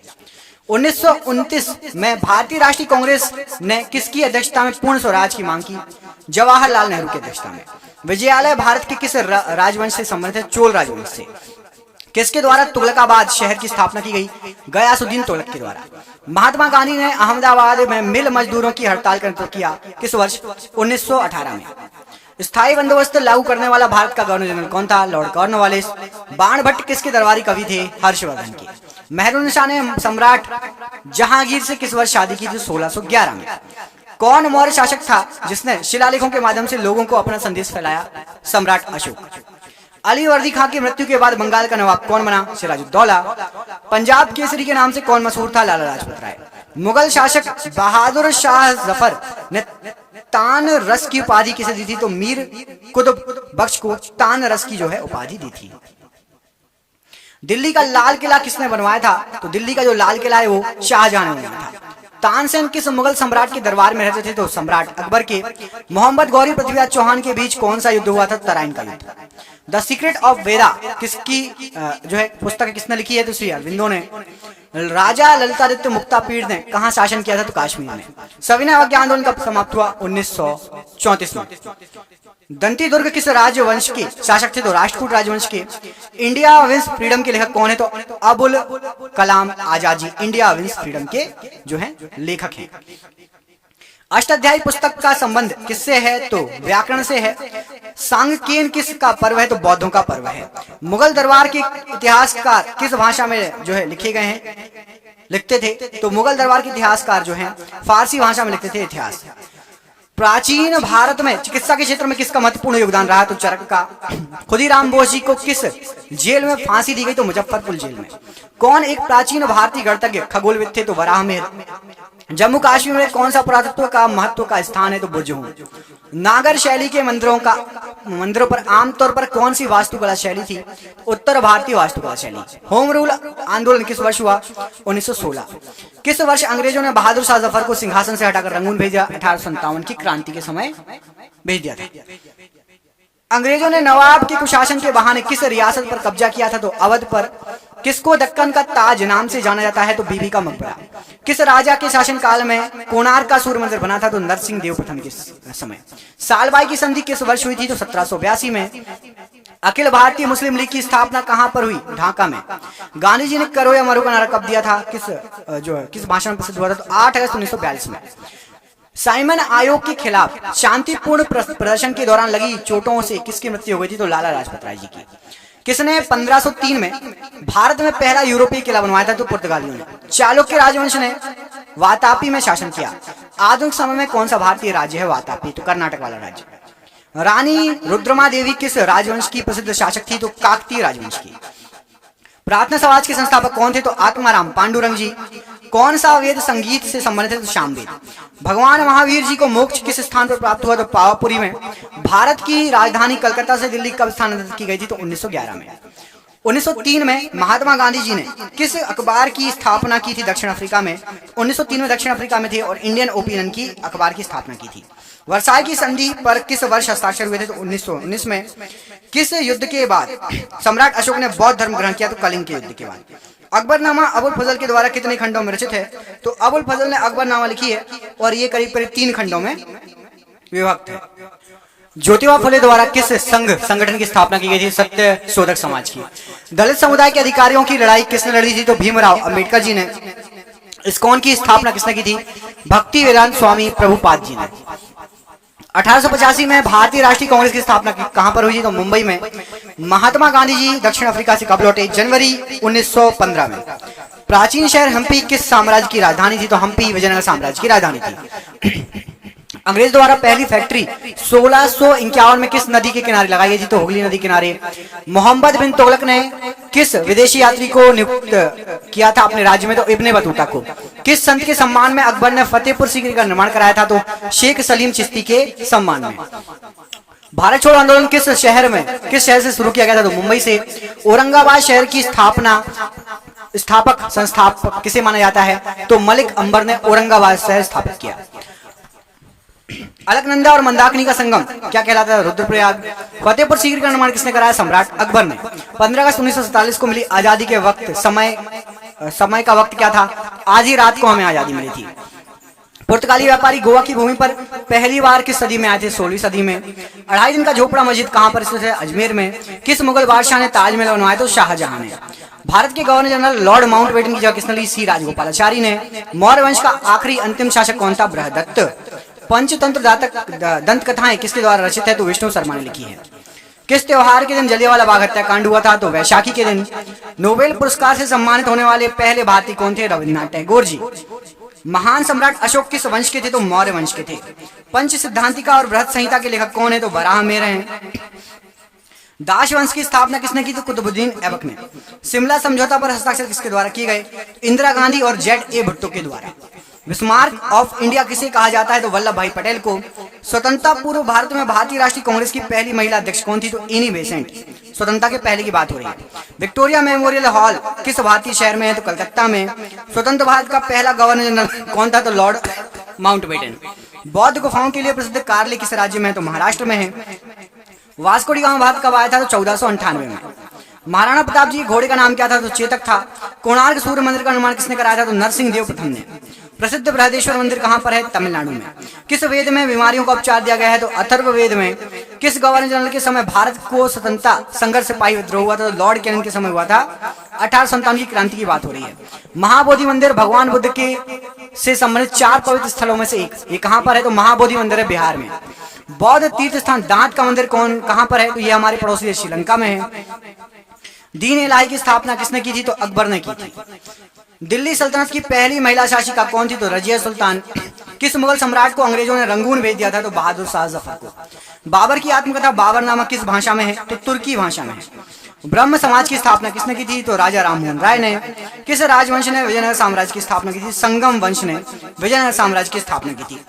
1929 में भारतीय राष्ट्रीय कांग्रेस ने किसकी अध्यक्षता में पूर्ण स्वराज की मांग की? जवाहरलाल नेहरू की अध्यक्षता में। विजयालय भारत के किस राजवंश से संबंधित है? चोल राजवंश से। किसके द्वारा तुगलकाबाद शहर की स्थापना की गई? गयासुद्दीन तुगलक के द्वारा। महात्मा गांधी ने अहमदाबाद में मिल मजदूरों की हड़ताल का नेतृत्व किया किस वर्ष? 1918 में। स्थायी बंदोबस्त लागू करने वाला भारत का गवर्नर जनरल कौन था? Lord Cornwallis. बाणभट्ट किसके दरबारी कवि थे? हर्षवर्धन के। मेहरुनिसा ने सम्राट जहांगीर से किस वर्ष शादी की थी? 1611 में। कौन मौर्य शासक था जिसने शिलालेखों के माध्यम से लोगों को अपना संदेश फैलाया? सम्राट अशोक। अली वर्दी खां की मृत्यु के बाद बंगाल का नवाब कौन बना? सिराजुद्दौला। पंजाब केसरी के नाम से कौन मशहूर था? लाला लाजपत राय। मुगल शासक बहादुर शाह जफर ने तान रस की उपाधि किसे दी थी? तो मीर कुतुब बख्श को तान रस की जो है उपाधि दी थी। दिल्ली का लाल किला किसने बनवाया था? तो दिल्ली का जो लाल किला है वो शाहजहां ने बनवाया था। तानसेन किस मुगल सम्राट के दरबार में रहते थे? तो सम्राट अकबर के। मोहम्मद गौरी पृथ्वीराज चौहान के बीच कौन सा युद्ध हुआ था? तराइन का युद्ध। द सीक्रेट ऑफ वेदा किसकी जो है पुस्तक किसने लिखी है? तो श्री अरविंदो ने। राजा ललितादित्य मुक्तापीड़ ने कहां शासन किया था? तो कश्मीर में। सविनय अवज्ञा आंदोलन कब समाप्त हुआ? 1934 में। दंती दुर्ग किस राजवंश के शासक थे? तो राष्ट्रकूट राजवंश के। इंडिया विंस फ्रीडम के लेखक कौन है? तो Abul Kalam Azad ji India wins freedom के जो है लेखक हैं। अष्टाध्यायी पुस्तक का संबंध किससे है? तो व्याकरण से है। सांगकेन किसका पर्व है? तो बौद्धों का पर्व है। मुगल दरबार के इतिहासकार किस भाषा में जो है लिखे गए हैं लिखते थे? तो मुगल दरबार के इतिहासकार जो हैं फारसी भाषा में लिखते थे इतिहास। प्राचीन भारत में चिकित्सा के क्षेत्र में किसका महत्वपूर्ण योगदान रहा? तो चरक का। खुदीराम बोस जी को किस जेल में फांसी दी गई? तो मुजफ्फरपुर जेल में। कौन एक प्राचीन भारतीय गणितज्ञ खगोलविद थे? तो वराहमिहिर। जम्मू कश्मीर में कौन सा पुरातत्व का महत्व का स्थान है? तो बुजहू। नागर शैली के मंदिरों पर आमतौर पर कौन सी वास्तुकला शैली थी? उत्तर भारतीय वास्तुकला शैली। होम रूल आंदोलन किस वर्ष हुआ? 1916। किस वर्ष अंग्रेजों ने बहादुर शाह जफर को सिंहासन से हटाकर रंगून भेजा? 1857 की क्रांति के समय भेज दिया था। अंग्रेजों ने नवाब के कुशासन के बहाने किस रियासत पर कब्जा किया था? तो अवध पर। किसको दक्कन का ताज नाम से जाना जाता है? तो बीबी का मकबरा। किस राजा के शासन काल में कोणार्क का सूर्य मंदिर बना था? तो नरसिंह देव प्रथम के समय। सालबाई की संधि किस वर्ष हुई थी? तो 1782 में। अखिल भारतीय मुस्लिम लीग की स्थापना कहां पर हुई? ढाका में। गांधी जी ने करो या मरो का नारा कब दिया था? किस भाषण में प्रसिद्ध हुआ था? तो 8 अगस्त 1942 में। साइमन आयोग के खिलाफ शांतिपूर्ण प्रदर्शन के दौरान लगी चोटों से किसकी मृत्यु हो गई थी? तो लाला लाजपत राय जी की। किसने 1503 में भारत में पहला यूरोपीय किला बनवाया था? तो पुर्तगालियों ने। चालुक्य राजवंश ने वातापी में शासन किया। आधुनिक समय में कौन सा भारतीय राज्य है वातापी? तो कर्नाटक वाला राज्य। रानी रुद्रमा देवी किस राजवंश की प्रसिद्ध शासक थी? तो काकतीय राजवंश की। प्रार्थना समाज के संस्थापक कौन थे? तो आत्माराम पांडुरंग जी। कौन सा वेद संगीत से संबंधित है? तो सामवेद। भगवान महावीर जी को मोक्ष किस स्थान पर प्राप्त हुआ? तो पावापुरी में। भारत की राजधानी कलकत्ता से दिल्ली कब स्थानांतरित की गई थी? तो 1911 में। 1903 में महात्मा गांधी जी ने किस अखबार की स्थापना की थी? दक्षिण अफ्रीका में। 1903 में दक्षिण अफ्रीका में थे और इंडियन ओपिनियन की अखबार की स्थापना की थी। वर्साई की संधि पर किस वर्ष हस्ताक्षर हुए थे? तो 1919 में। किस युद्ध के बाद सम्राट अशोक ने बौद्ध धर्म ग्रहण किया? तो कलिंग के युद्ध के बाद। अकबरनामा अबुल फजल के द्वारा कितने खंडों में रचित है? तो अबुल फजल ने अकबरनामा लिखी है और ये करीब करीब 3 खंडों में विभक्त है। ज्योतिबा फुले द्वारा किस संगठन की स्थापना की गई थी? सत्य शोधक समाज की। दलित समुदाय के अधिकारियों की लड़ाई किसने लड़ी थी? तो भीमराव अंबेडकर जी ने। इस्कॉन की स्थापना किसने की थी? भक्ति वेदांत स्वामी प्रभुपाद जी ने। 1885 में भारतीय राष्ट्रीय कांग्रेस की स्थापना कहां पर हुई थी? तो मुंबई में। महात्मा गांधी जी दक्षिण अफ्रीका से कब लौटे? जनवरी 1915 में। प्राचीन शहर हम्पी किस साम्राज्य की राजधानी थी? तो हम्पी विजयनगर साम्राज्य की राजधानी थी। अंग्रेज द्वारा पहली फैक्ट्री 1651 में किस नदी के किनारे लगाई गई थी? तो हुगली नदी किनारे। मोहम्मद बिन तुगलक ने किस विदेशी यात्री को नियुक्त किया था अपने राज्य में? तो इब्ने बतूता को। किस संत के सम्मान में अकबर ने फतेहपुर सीकरी का निर्माण कराया था? तो शेख सलीम चिश्ती के सम्मान में। भारत छोड़ो आंदोलन किस शहर से शुरू किया गया था? तो मुंबई से। औरंगाबाद शहर की संस्थापक किसे माना जाता है? तो मलिक अंबर ने औरंगाबाद शहर स्थापित किया। अलकनंदा और मंदाकिनी का संगम क्या कहलाता है? रुद्रप्रयाग। फतेहपुर सीकरी का निर्माण किसने कराया? सम्राट अकबर ने। 15 अगस्त 1947 को मिली आजादी के वक्त समय का वक्त क्या था? आज ही रात को हमें आजादी मिली थी। पुर्तगाली व्यापारी गोवा की भूमि पर पहली बार किस सदी में आए थे? 16वीं सदी में। 2.5 दिन का झोपड़ा मस्जिद कहां पर स्थित है? अजमेर में। किस मुगल बादशाह ने ताजमहल बनवाया? तो शाहजहां ने। भारत के गवर्नर जनरल लॉर्ड माउंटबेटन की जगह किसने ली? सी राजगोपालाचारी ने। मौर्य वंश का आखिरी अंतिम शासक कौन था? बृहदत्त। पंचतंत्र दंत कथाएं किसके द्वारा रचित है? तो विष्णु शर्मा ने लिखी है। किस त्योहार के दिन जलियांवाला बाग हत्याकांड हुआ था? तो वैशाखी के दिन। नोबेल पुरस्कार से सम्मानित होने वाले पहले भारतीय कौन थे? रविन्द्रनाथ टैगोर जी। महान सम्राट अशोक किस वंश के थे? तो मौर्य वंश के थे। पंच सिद्धांतिका और बृहत संहिता के लेखक कौन है? तो बराह मेर हैं। दास वंश की स्थापना किसने की? तो कुतुबुद्दीन ऐबक ने। शिमला समझौता पर हस्ताक्षर किसके द्वारा किए गए? इंदिरा गांधी और जेड.ए. भुट्टो के द्वारा। बिस्मार्क ऑफ इंडिया किसे कहा जाता है? तो वल्लभ भाई पटेल को। स्वतंत्रता पूर्व भारत में भारतीय राष्ट्रीय कांग्रेस की पहली महिला अध्यक्ष कौन थी? तो एनी बेसेंट। स्वतंत्रता के पहले की बात हो रही है। विक्टोरिया मेमोरियल हॉल किस भारतीय शहर में है? तो कलकत्ता में। स्वतंत्र भारत का पहला गवर्नर जनरल कौन था? तो लॉर्ड माउंटबेटन। बौद्ध गुफाओं के लिए प्रसिद्ध कार्ले किस राज्य में है? तो महाराष्ट्र में है। वास्को डी गामा भारत कब आया था? तो 1498 में। महाराणा प्रताप जी घोड़े का नाम क्या था? तो चेतक था। कोणार्क सूर्य मंदिर का निर्माण किसने कराया था? तो नरसिंह देव प्रथम ने। प्रसिद्ध बृहदेश्वर मंदिर कहां पर है? तमिलनाडु में। किस वेद में बीमारियों का उपचार दिया गया है? तो अथर्व वेद में। किस गवर्नर जनरल के समय भारत को स्वतंत्रता संघर्ष सिपाही विद्रोह हुआ था? तो लॉर्ड कैनिंग के समय हुआ था। 1857 की क्रांति की बात हो रही है। महाबोधि मंदिर भगवान बुद्ध के से संबंधित 4 पवित्र स्थलों में से एक। ये कहां पर है? तो महाबोधि मंदिर है बिहार में। बौद्ध तीर्थ स्थान दांत का मंदिर कहां पर है? तो ये हमारे पड़ोसी देश श्रीलंका में है। दीन इलाही की स्थापना किसने की थी? तो अकबर ने की थी। दिल्ली सल्तनत की पहली महिला शासिका कौन थी? तो रजिया सुल्तान। किस मुगल सम्राट को अंग्रेजों ने रंगून भेज दिया था? तो बहादुर शाह जफर को। बाबर की आत्मकथा बाबरनामा किस भाषा में है? तो तुर्की भाषा में है। ब्रह्म समाज की स्थापना किसने की थी? तो राजा राममोहन राय ने। किस राजवंश ने विजयनगर साम्राज्य की स्थापना की थी? संगम वंश ने विजयनगर साम्राज्य की स्थापना की थी।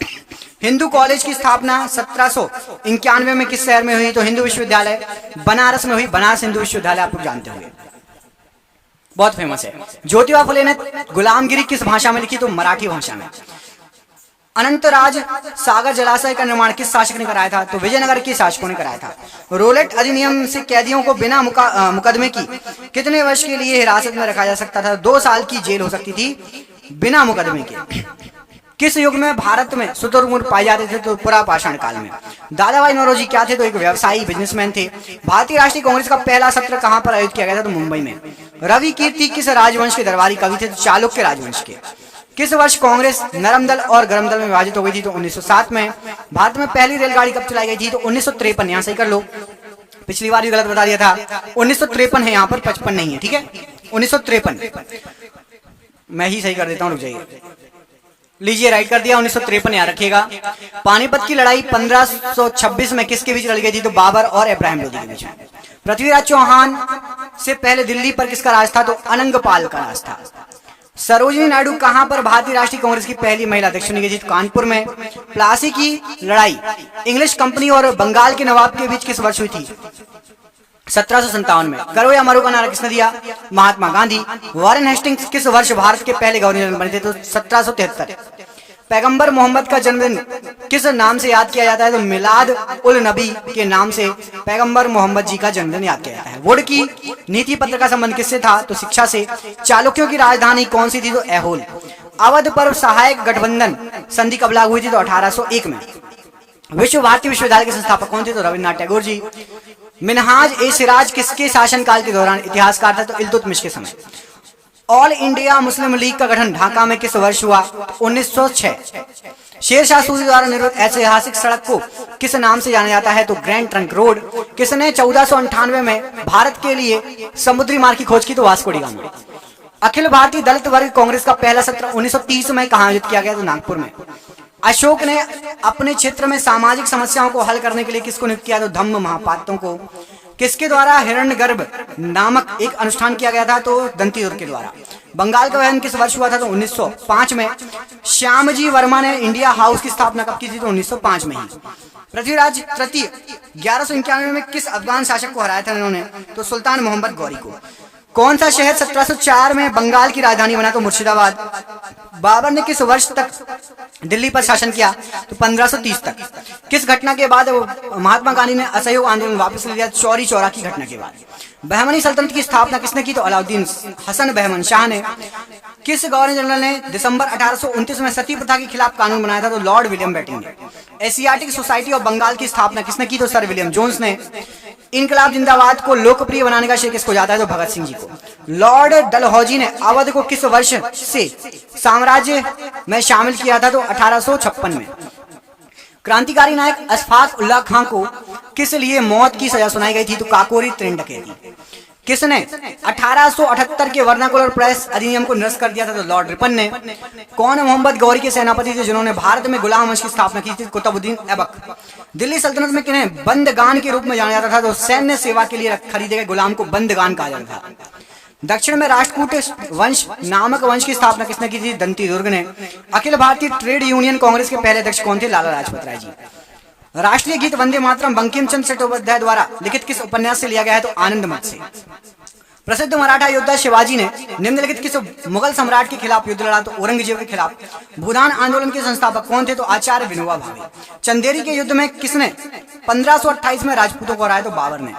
हिंदू कॉलेज की स्थापना 1791 में किस शहर में हुई? तो हिंदू विश्वविद्यालय बनारस में हुई। बनारस हिंदू विश्वविद्यालय आप लोग जानते होंगे, बहुत फेमस है। ज्योतिबा फुले ने गुलामगिरी किस भाषा में लिखी? तो मराठी भाषा में। अनंतराज सागर जलाशय का निर्माण किस शासक ने कराया था? तो विजयनगर के शासकों ने कराया था। रोलेट अधिनियम से कैदियों को बिना मुकदमे की कितने वर्ष के लिए हिरासत में रखा जा सकता था? 2 साल की जेल हो सकती थी बिना मुकदमे के। किस युग में भारत में शुतुरमुर्ग पाए जाते थे? तो पुरापाषाण काल में। दादा भाई नौरोजी क्या थे? तो एक व्यवसायी बिजनेसमैन थे। भारतीय राष्ट्रीय कांग्रेस का पहला सत्र कहां पर आयोजित किया गया था? तो मुंबई में। रवि कीर्ति किस राजवंश के दरबारी कवि थे? तो चालुक्य राजवंश के। किस वर्ष कांग्रेस नरम दल और गरम दल में विभाजित हो गई थी? तो 1907 में। भारत में पहली रेलगाड़ी कब चलाई गई थी? तो 1953। यहां सही कर लो, पिछली बार भी गलत बता दिया था। 1953 है यहाँ पर, 55 नहीं है, ठीक है। 1953 मैं ही सही कर देता हूँ, रुक जाइए। लीजिए राइट कर दिया, 1953 याद रखिएगा। पानीपत की लड़ाई 1526 में किसके बीच लड़ी गई थी? तो बाबर और इब्राहिम लोदी के बीच में। पृथ्वीराज चौहान से पहले दिल्ली पर किसका राज था? तो अनंगपाल का राज था। सरोजिनी नायडू कहां पर भारतीय राष्ट्रीय कांग्रेस की पहली महिला अध्यक्ष बनी गई थी? कानपुर में। प्लासी की लड़ाई इंग्लिश कंपनी और बंगाल के नवाब के बीच किस वर्ष हुई थी? 1757 में। करो या मरो का नारा किसने दिया? महात्मा गांधी। वॉरेन हेस्टिंग्स किस वर्ष भारत के पहले गवर्नर बने थे? तो 1773। पैगंबर मोहम्मद का जन्मदिन किस नाम से याद किया जाता है? तो मिलाद उल नबी के नाम से पैगंबर मोहम्मद जी का जन्मदिन याद किया जाता है। वुड की नीति पत्र का संबंध किससे था? तो शिक्षा से। चालुक्यों की राजधानी कौन सी थी? तो ऐहोल। अवध पर सहायक गठबंधन संधि कब लागू हुई थी? तो 1801 में। विश्व भारती विश्वविद्यालय के संस्थापक कौन थे? तो रविन्द्रनाथ टैगोर जी। मिनहाज ए सिराज किसके शासनकाल के दौरान इतिहासकार था? तो इल्तुतमिश के समय। ऑल इंडिया मुस्लिम लीग का गठन ढाका में किस वर्ष हुआ? 1906। शेरशाह सूरी द्वारा निर्मित ऐतिहासिक सड़क को किस नाम से जाना जाता है? तो ग्रैंड ट्रंक रोड। किसने 1498 में भारत के लिए समुद्री मार्ग की खोज की? तो Vasco D gamma. Akhil Bharatiya दलित वर्ग कांग्रेस का पहला सत्र 1930 में कहां आयोजित किया गया? तो नागपुर में। अशोक ने अपने क्षेत्र में सामाजिक समस्याओं को हल करने के लिए किसको नियुक्त किया? तो धम्म महापात्रों को। किसके द्वारा हिरण्यगर्भ नामक एक अनुष्ठान किया गया था? तो दंतीदुर्ग के द्वारा। बंगाल का गठन किस वर्ष हुआ था? तो 1905 में। श्यामजी वर्मा ने इंडिया हाउस की स्थापना कब की थी? तो 1905 में ही। पृथ्वीराज तृतीय 1191 में किस अफगान शासक को हराया था इन्होंने? तो सुल्तान मोहम्मद गौरी को। कौन सा शहर 1704 में बंगाल की राजधानी बना? तो मुर्शिदाबाद। बाबर ने किस वर्ष तक दिल्ली पर शासन किया? तो 1530 तक। किस घटना के बाद महात्मा गांधी ने असहयोग आंदोलन वापस ले लिया? चौरी चौरा की घटना के बाद। बहमनी सल्तनत की स्थापना किसने की? तो अलाउद्दीन हसन बहमन शाह ने। किस गवर्नर जनरल ने दिसंबर 1829 में सती प्रथा के खिलाफ कानून बनाया था? तो लॉर्ड विलियम बेंटिंक ने। एशियाटिक सोसाइटी ऑफ बंगाल की स्थापना किसने की? तो सर विलियम जोन्स ने। इनकलाब जिंदाबाद को लोकप्रिय बनाने का श्रेय किसको जाता है? तो भगत सिंह जी को। लॉर्ड डलहौजी ने अवध को किस वर्ष से साम्राज्य में शामिल किया था? तो 1856 में। क्रांतिकारी नायक अशफाक उल्लाह खां को किस लिए मौत की सजा सुनाई गई थी? तो काकोरी ट्रेन डकैती। किसने 1878 के वर्नाकुलर प्रेस अधिनियम को निरस्त कर दिया था? तो लॉर्ड रिपन ने। कौन मोहम्मद गौरी के सेनापति थे जिन्होंने भारत में गुलाम वंश की स्थापना की थी? कुतुबुद्दीन ऐबक। दिल्ली सल्तनत में किन्हें बंदगान के रूप में जाना जाता था? तो सैन्य सेवा के लिए खरीदे गए गुलाम को बंदगान कहा जाता था। दक्षिण में राष्ट्रकूट वंश नामक वंश की स्थापना किसने की थी? दंतीदुर्ग ने। अखिल भारतीय ट्रेड यूनियन कांग्रेस के पहले अध्यक्ष कौन थे? लाला लाजपत राय जी। राष्ट्रीय गीत वंदे मातरम बंकिम चंद्र चट्टोपाध्याय द्वारा लिखित किस उपन्यास से लिया गया है? तो आनंद मठ से। प्रसिद्ध मराठा योद्धा शिवाजी ने निम्नलिखित किस मुगल सम्राट के खिलाफ युद्ध लड़ा? तो औरंगजेब के खिलाफ। भूदान आंदोलन के संस्थापक कौन थे? तो आचार्य विनोबा भावे। चंदेरी के युद्ध में किसने 1528 में राजपूतों को हराया? तो बाबर ने।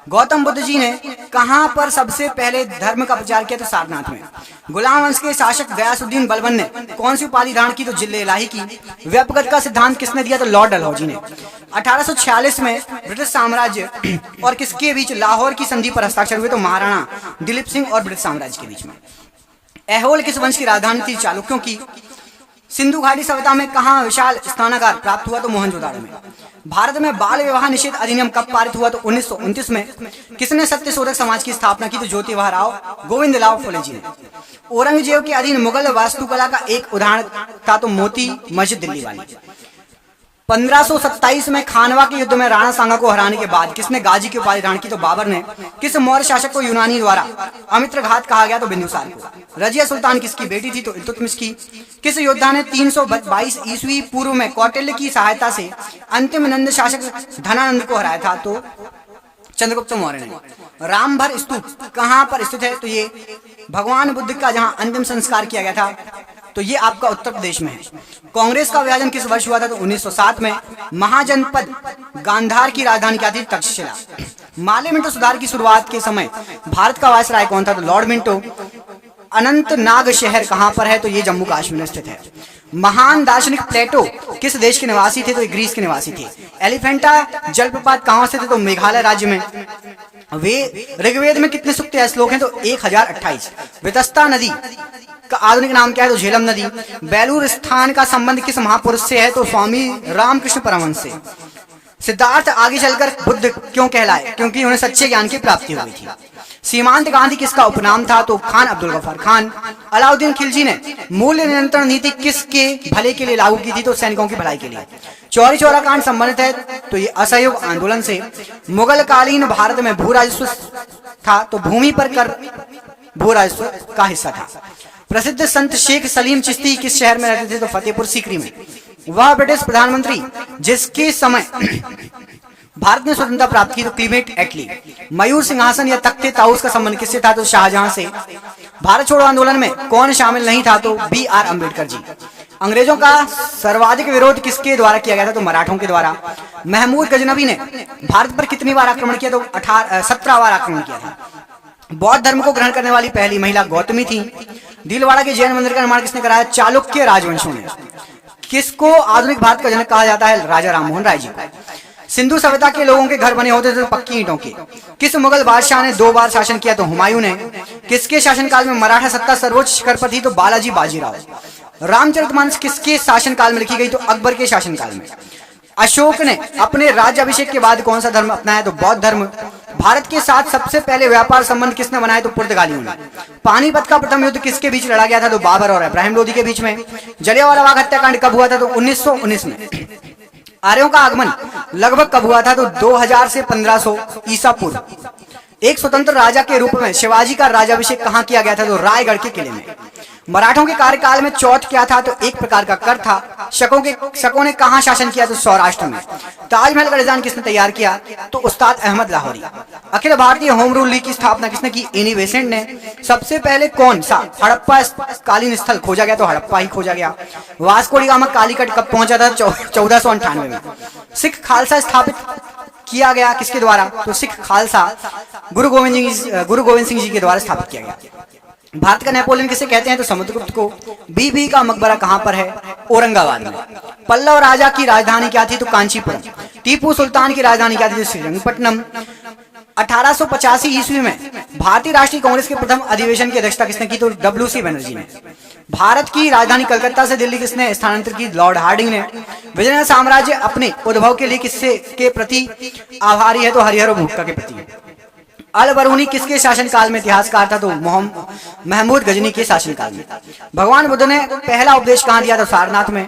गौतम बुद्ध जी ने कहां पर सबसे पहले धर्म का प्रचार किया? तो सारनाथ में। गुलाम वंश के शासक गयासुद्दीन बलबन ने कौन सी उपाधि धारण की? तो जिले इलाही की। व्यपगत का सिद्धांत किसने दिया? तो लॉर्ड डलहौजी ने। 1846 में ब्रिटिश साम्राज्य और किसके बीच लाहौर की संधि पर हस्ताक्षर हुए? तो महाराणा दिलीप सिंह और ब्रिटिश साम्राज्य के बीच में। ऐहोल किस वंश की राजधानी थी? चालुक्यों की। सिंधु घाटी सभ्यता में कहां विशाल स्नानागार प्राप्त हुआ? तो मोहनजोदाड़ो में। भारत में बाल विवाह निषेध अधिनियम कब पारित हुआ? तो 1929 में। किसने सत्यशोधक समाज की स्थापना की? तो ज्योतिबा राव गोविंदराव फुले जी ने। औरंगजेब के अधीन मुगल वास्तुकला का एक उदाहरण था? तो मोती मस्जिद दिल्ली वाली। 1527 में खानवा के युद्ध में राणा सांगा को हराने के बाद किसने गाजी की उपाधि धारण की? तो बाबर ने। किस मौर्य शासक को यूनानी द्वारा अमित्रघात कहा गया? तो बिंदुसार को। रजिया सुल्तान किसकी बेटी थी? तो इल्तुतमिश की। किस योद्धा ने 322 ईस्वी पूर्व में कौटिल्य की सहायता से अंतिम नंद शासक धनानंद को हराया था? तो चंद्रगुप्त मौर्य ने। रामभर स्तूप कहां पर स्थित है? तो ये भगवान बुद्ध का जहां अंतिम संस्कार किया गया था तो ये आपका उत्तर प्रदेश में है। कांग्रेस का विभाजन किस वर्ष हुआ था? तो 1907 में। महाजनपद गांधार की राजधानी क्या थी? तक्षशिला। माले मिंटो सुधार की शुरुआत के समय भारत का वायसराय कौन था? तो लॉर्ड मिंटो। अनंतनाग शहर कहां पर है? तो ये जम्मू कश्मीर में स्थित है। महान दार्शनिक प्लेटो किस देश के निवासी थे? तो ग्रीस के निवासी थे। एलिफेंटा जलप्रपात कहां से थे? तो मेघालय राज्य में। वे ऋग्वेद में कितने सूक्त या श्लोक हैं? तो 1028। वितस्ता नदी का आधुनिक नाम क्या है? तो झेलम नदी। बेलूर स्थान का संबंध किस महापुरुष से है? तो स्वामी रामकृष्ण परमहंस से। सिद्धार्थ आगे चलकर बुद्ध क्यों कहलाए? क्योंकि उन्हें सच्चे ज्ञान की प्राप्ति हुई थी। सीमांत गांधी किसका उपनाम था? तो खान अब्दुल गफ्फार खान। अलाउद्दीन खिलजी ने मूल्य नियंत्रण नीति किसके भले के लिए लागू की थी? तो सैनिकों की भलाई के लिए। चौरी चौरा कांड संबंधित है तो ये असहयोग आंदोलन से। मुगल कालीन भारत में भू राजस्व था तो भूमि पर कर भू राजस्व का हिस्सा था। प्रसिद्ध संत शेख सलीम चिश्ती किस शहर में रहते थे? तो फतेहपुर सीकरी में। वह ब्रिटिश प्रधानमंत्री जिसके समय भारत ने स्वतंत्रता प्राप्त की? तो क्लीमेट एटली। मयूर सिंहासन या तख्ते ताऊस का संबंध किससे था? तो शाहजहां से। भारत छोड़ो आंदोलन में कौन शामिल नहीं था? तो BR अम्बेडकर जी। अंग्रेजों का सर्वाधिक विरोध किसके द्वारा किया गया था? तो मराठों के द्वारा। महमूद गजनबी ने भारत पर कितनी बार आक्रमण किया? तो 17 बार आक्रमण किया था। बौद्ध धर्म को ग्रहण करने वाली पहली महिला गौतमी थी। दिलवाड़ा के जैन मंदिर का निर्माण किसने कराया? चालुक्य राजवंशों ने। किसको आधुनिक भारत का जनक कहा जाता है? राजा राममोहन राय जी को। सिंधु सभ्यता के लोगों के घर बने होते थे तो पक्की ईंटों के। किस मुगल बादशाह ने 2 बार शासन किया? तो हुमायूं ने। किसके शासनकाल में मराठा सत्ता सर्वोच्च शिखर पर थी? तो बालाजी बाजीराव। रामचरितमानस किसके शासनकाल में लिखी गई? तो अकबर के शासनकाल में। अशोक ने अपने राज्याभिषेक के बाद कौन सा धर्म अपनाया? तो बौद्ध धर्म। भारत के साथ सबसे पहले व्यापार संबंध किसने बनाए? तो पुर्तगालियों ने। पानीपत का प्रथम युद्ध किसके बीच लड़ा गया था? तो बाबर और इब्राहिम लोदी के बीच में। जलियांवाला बाग हत्याकांड कब हुआ था? तो 1919 में। आर्यों का आगमन लगभग कब हुआ था? तो 2000 से 1500 ईसा पूर्व। एक स्वतंत्र राजा के रूप में शिवाजी का राज्याभिषेक कहां किया गया था? तो रायगढ़ के किले में। मराठों के कार्यकाल में चौथ क्या था? तो एक प्रकार का कर था। शकों ने कहां शासन किया? तो सौराष्ट्र में। ताजमहल का डिजाइन किसने तैयार किया? तो उस्ताद Ahmad Lahori. Akhil Bharatiya home rule league की स्थापना किसने की? एनी बेसेंट ने। सबसे पहले कौन सा हड़प्पा कालीन स्थल खोजा गया? तो हड़प्पा ही खोजा गया। वास्को डी गामा कालीकट कब पहुंचा था? 1498 में। सिख खालसा स्थापित किया गया किसके द्वारा? तो सिख खालसा गुरु गोविंद सिंह जी के द्वारा स्थापित किया गया। भारत का नेपोलियन किसे कहते हैं? तो समुद्रगुप्त को। बीबी का मकबरा कहां पर है? औरंगाबाद में। पल्लव राजा की राजधानी क्या थी? तो कांचीपुरम। टीपू सुल्तान की राजधानी क्या थी? तो श्रीरंगपट्टनम। 1885 ईस्वी में भारतीय राष्ट्रीय कांग्रेस के प्रथम अधिवेशन की अध्यक्षता किसने की? तो WC बनर्जी ने। भारत की राजधानी कलकत्ता से दिल्ली किसने स्थानांतरित की? लॉर्ड हार्डिंग ने। विजयनगर साम्राज्य अपने उद्भव के लिए किससे के प्रति आभारी है? तो हरिहर भूक्का के प्रति। अल बरूनी किसके शासनकाल में इतिहासकार था? तो महमूद गजनी के शासनकाल में। भगवान बुद्ध ने पहला उपदेश कहां दिया? तो सारनाथ में।